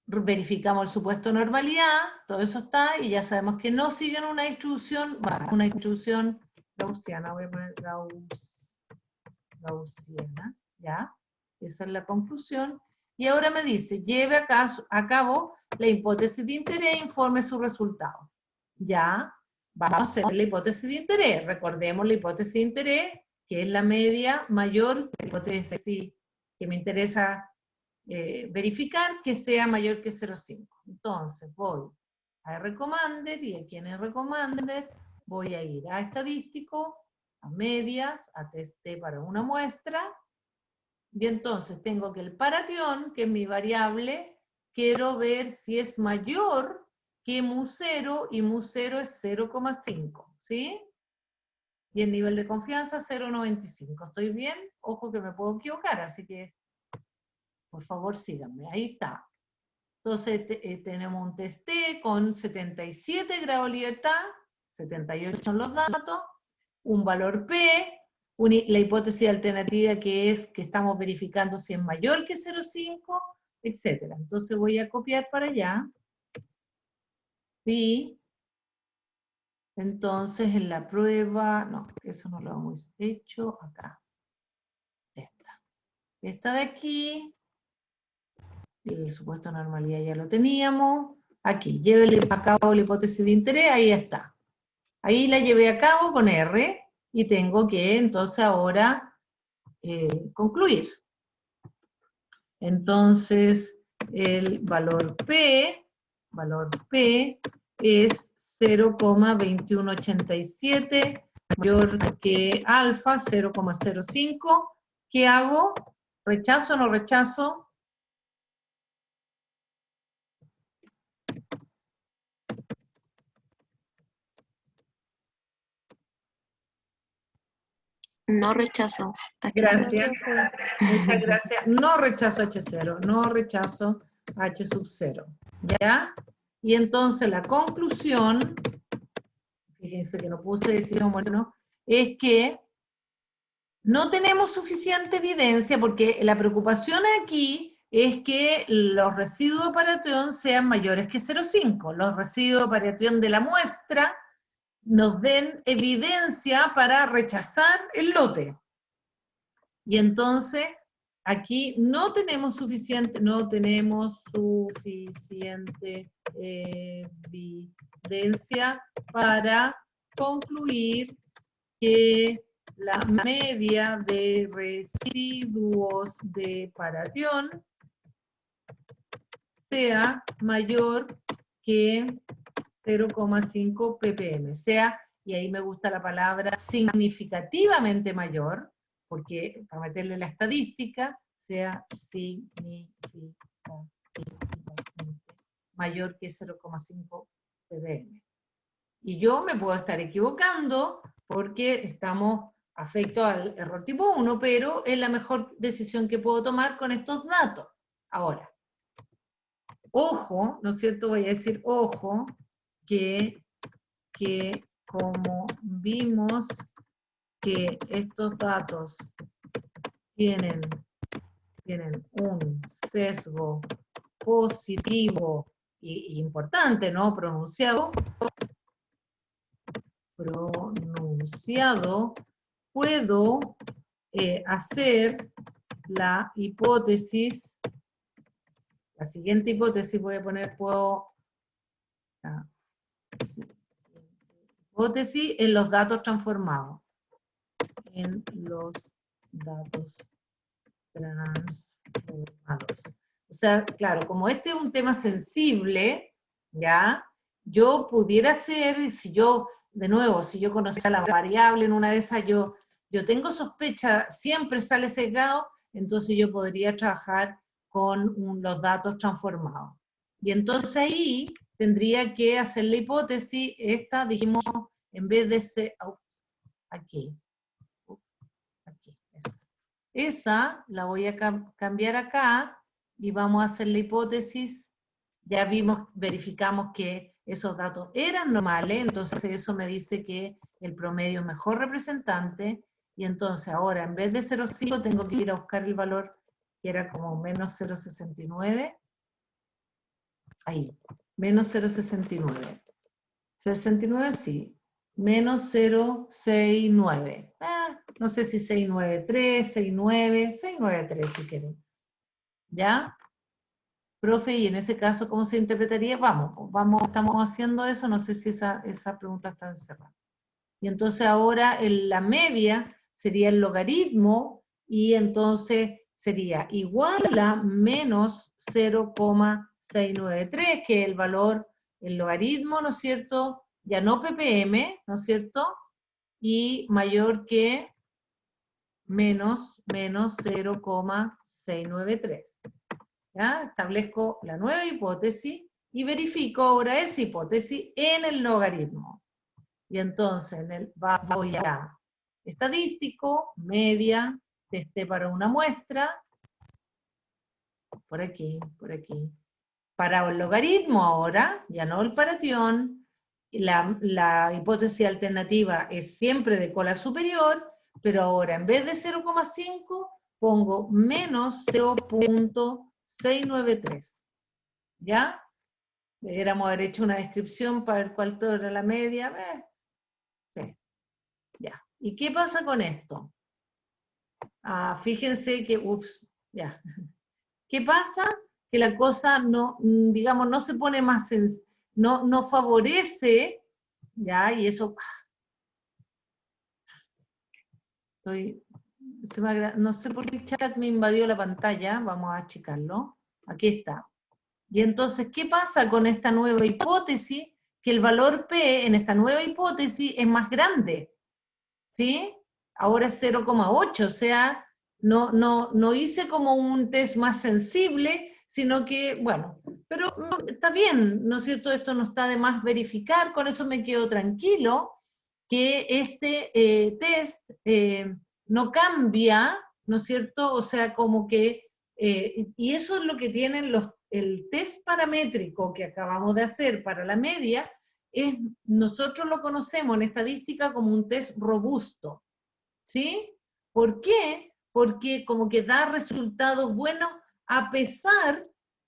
Verificamos el supuesto de normalidad, todo eso está, y ya sabemos que no siguen una distribución gaussiana, voy a poner gaussiana, ¿ya? Esa es la conclusión. Y ahora me dice, lleve a cabo la hipótesis de interés e informe su resultado. Ya, vamos a hacer la hipótesis de interés. Recordemos la hipótesis de interés, que es la media mayor, la hipótesis que me interesa verificar, que sea mayor que 0,5. Entonces voy a Recommender, y aquí en Recommender voy a ir a estadístico, a medias, a testé para una muestra, y entonces tengo que el paratión, que es mi variable, quiero ver si es mayor que mu0, y mu0 es 0,5, ¿sí? Y el nivel de confianza 0,95. ¿Estoy bien? Ojo que me puedo equivocar, así que por favor síganme. Ahí está. Entonces tenemos un testé con 77 grados de libertad, 78 son los datos, un valor P, la hipótesis alternativa que es que estamos verificando si es mayor que 0,5, etc. Entonces voy a copiar para allá. Y entonces en la prueba, no, eso no lo hemos hecho acá. Esta de aquí, y el supuesto de normalidad ya lo teníamos. Aquí, lleve a cabo la hipótesis de interés, ahí está. Ahí la llevé a cabo con R, y tengo que entonces ahora concluir. Entonces, el valor P es 0,2187, mayor que alfa, 0,05. ¿Qué hago? ¿Rechazo o no rechazo? No rechazo H0. Gracias. Muchas gracias. No rechazo H0, no rechazo H0. ¿Ya? Y entonces la conclusión, fíjense que no puse decisión, bueno, es que no tenemos suficiente evidencia, porque la preocupación aquí es que los residuos de paratión sean mayores que 0,5. Los residuos de paratión de la muestra nos den evidencia para rechazar el lote. Y entonces, aquí no tenemos suficiente evidencia para concluir que la media de residuos de paratión sea mayor que 0,5 ppm, sea, y ahí me gusta la palabra significativamente mayor, porque para meterle la estadística, sea significativamente mayor que 0,5 ppm. Y yo me puedo estar equivocando porque estamos afectos al error tipo 1, pero es la mejor decisión que puedo tomar con estos datos. Ahora, ojo, ¿no es cierto? Voy a decir, ojo, que como vimos que estos datos tienen un sesgo positivo y importante, ¿no? Pronunciado, puedo hacer la hipótesis, la siguiente hipótesis voy a poner, hipótesis en los datos transformados. En los datos transformados. O sea, claro, como este es un tema sensible, ¿ya? Yo pudiera ser, si yo, de nuevo, si yo conociera la variable en una de esas, yo tengo sospecha, siempre sale sesgado, entonces yo podría trabajar con los datos transformados. Y entonces ahí tendría que hacer la hipótesis, esta, dijimos, en vez de ser, aquí, esa la voy a cambiar acá y vamos a hacer la hipótesis. Ya vimos, verificamos que esos datos eran normales, entonces eso me dice que el promedio es mejor representante, y entonces ahora en vez de 0,5 tengo que ir a buscar el valor que era como menos 0,69. Ahí, menos 0,69. 69 sí. Menos 0,69. No sé si 693, 69, 693 si quieren. ¿Ya? Profe, y en ese caso, ¿cómo se interpretaría? Vamos, estamos haciendo eso, no sé si esa pregunta está encerrada. Y entonces ahora la media sería el logaritmo, y entonces sería igual a menos 0,693, que es el valor, el logaritmo, ¿no es cierto? Ya no ppm, ¿no es cierto? Y mayor que menos 0,693. ¿Ya? Establezco la nueva hipótesis y verifico ahora esa hipótesis en el logaritmo. Y entonces voy a estadístico, media, testé para una muestra, por aquí, por aquí. Para el logaritmo ahora, ya no el paratión, la hipótesis alternativa es siempre de cola superior, pero ahora en vez de 0,5 pongo menos 0,693. ¿Ya? Deberíamos haber hecho una descripción para ver cuál era la media. Sí. Ya. ¿Y qué pasa con esto? Fíjense que, ya. ¿Qué pasa? Que la cosa no, digamos, no se pone más, no favorece, ¿ya? Y eso, no sé por qué el chat me invadió la pantalla, vamos a achicarlo, aquí está. Y entonces, ¿qué pasa con esta nueva hipótesis? Que el valor P en esta nueva hipótesis es más grande, ¿sí? Ahora es 0,8, o sea, no hice como un test más sensible, sino que, bueno, pero está bien, ¿no es cierto? Esto no está de más verificar, con eso me quedo tranquilo, que este test no cambia, ¿no es cierto? O sea, como que, y eso es lo que tienen el test paramétrico que acabamos de hacer para la media, nosotros lo conocemos en estadística como un test robusto, ¿sí? ¿Por qué? Porque como que da resultados buenos a pesar,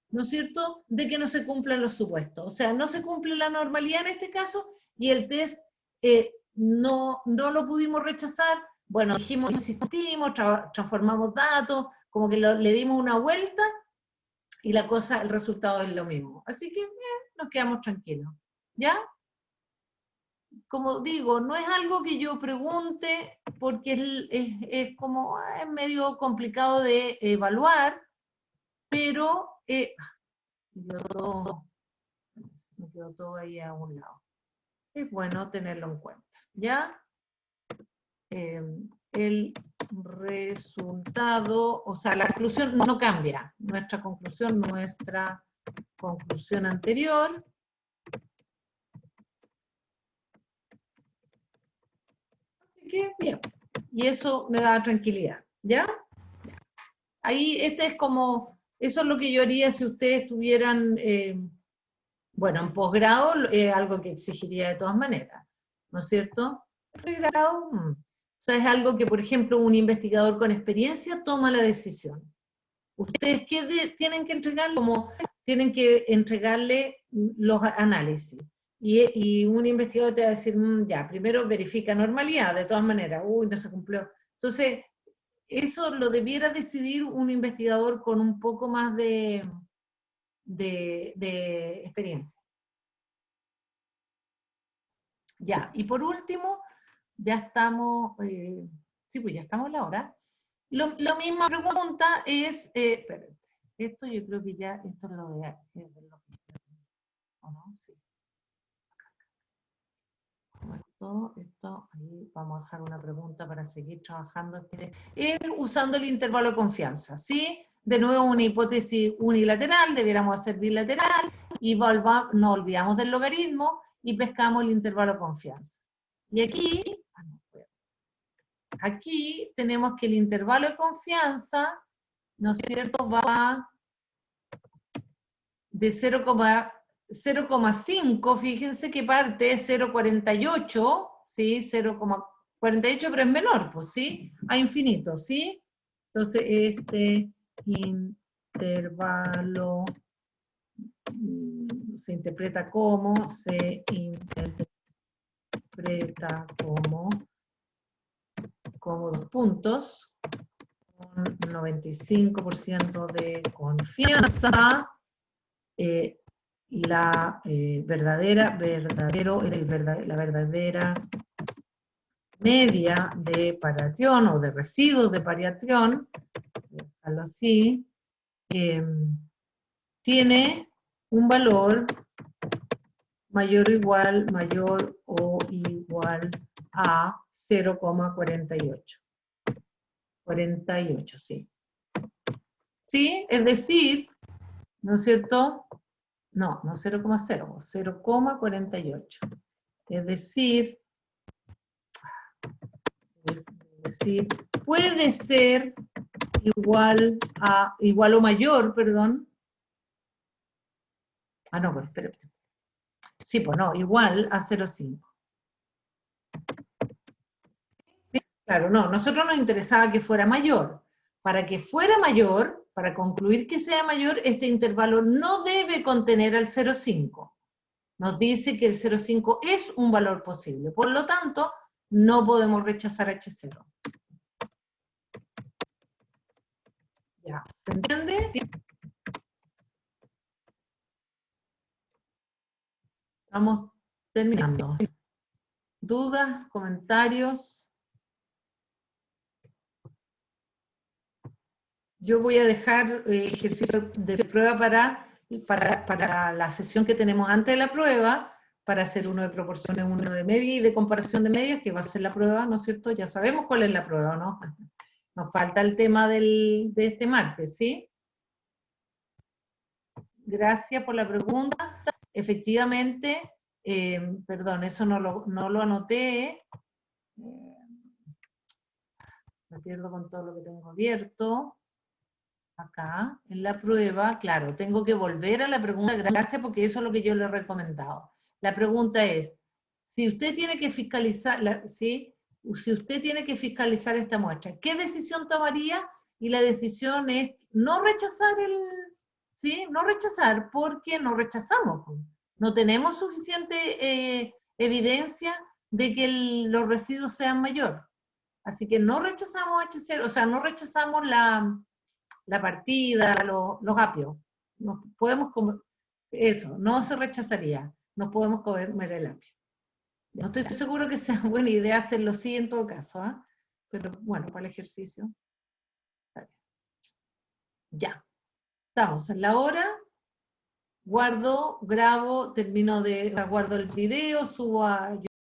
¿no es cierto?, de que no se cumplan los supuestos. O sea, no se cumple la normalidad en este caso y el test no lo pudimos rechazar. Bueno, dijimos, insistimos, transformamos datos, como que le dimos una vuelta y la cosa, el resultado es lo mismo. Así que nos quedamos tranquilos. ¿Ya? Como digo, no es algo que yo pregunte porque es como, es medio complicado de evaluar, pero me quedó todo ahí a un lado. Es bueno tenerlo en cuenta, ¿ya? El resultado, o sea, la conclusión no cambia. Nuestra conclusión anterior. Así que, bien. Y eso me da tranquilidad, ¿ya? Ahí, eso es lo que yo haría si ustedes tuvieran, bueno, en posgrado, algo que exigiría de todas maneras, ¿no es cierto? Pregrado, o sea, es algo que, por ejemplo, un investigador con experiencia toma la decisión. ¿Ustedes qué tienen que entregar? Tienen que entregarle los análisis. Y un investigador te va a decir, ya, primero verifica normalidad, de todas maneras, no se cumplió. Entonces, eso lo debiera decidir un investigador con un poco más de experiencia. Ya, y por último, ya estamos, sí, pues ya estamos en la hora. La misma pregunta es, espérate, esto yo creo que ya, esto es lo de ¿o no? Sí. Todo esto, ahí vamos a dejar una pregunta para seguir trabajando. Usando el intervalo de confianza, ¿sí? De nuevo una hipótesis unilateral, debiéramos hacer bilateral, y no olvidamos del logaritmo, y pescamos el intervalo de confianza. Y aquí tenemos que el intervalo de confianza, ¿no es cierto?, va de 0,5, fíjense que parte es 0,48, ¿sí? 0,48, pero es menor, pues, ¿sí? A infinito, ¿sí? Entonces, este intervalo se interpreta como, como 2 puntos, con 95% de confianza, la verdadera media de paratión o de residuos de paratión, dejarlo así, tiene un valor mayor o igual a 0,48. 48, sí. ¿Sí? Es decir, ¿no es cierto? No 0,0, 0,48. Es decir, puede ser igual o mayor, perdón. No, pues espérate. Sí, pues no, igual a 0,5. Claro, no, nosotros nos interesaba que fuera mayor. Para que fuera mayor, para concluir que sea mayor, este intervalo no debe contener al 0,5. Nos dice que el 0,5 es un valor posible. Por lo tanto, no podemos rechazar H0. Ya, ¿se entiende? Estamos terminando. ¿Dudas? ¿Comentarios? Yo voy a dejar ejercicio de prueba para la sesión que tenemos antes de la prueba, para hacer uno de proporciones, uno de media y de comparación de medias, que va a ser la prueba, ¿no es cierto? Ya sabemos cuál es la prueba, ¿no? Nos falta el tema de este martes, ¿sí? Gracias por la pregunta. Efectivamente, perdón, eso no lo anoté. Me pierdo con todo lo que tengo abierto. Acá, en la prueba, claro, tengo que volver a la pregunta, gracias, porque eso es lo que yo le he recomendado. La pregunta es, si usted tiene que fiscalizar, ¿sí? Si usted tiene que fiscalizar esta muestra, ¿qué decisión tomaría? Y la decisión es no rechazar ¿sí? No rechazar, porque no rechazamos. No tenemos suficiente evidencia de que los residuos sean mayor. Así que no rechazamos H0, o sea, no rechazamos la partida, los apios. Nos podemos comer, eso, no se rechazaría. Nos podemos comer el apio. No estoy seguro que sea buena idea hacerlo así en todo caso, ¿eh? Pero bueno, para el ejercicio. Ya. Estamos en la hora. guardo, grabo, termino de, guardo el video, subo a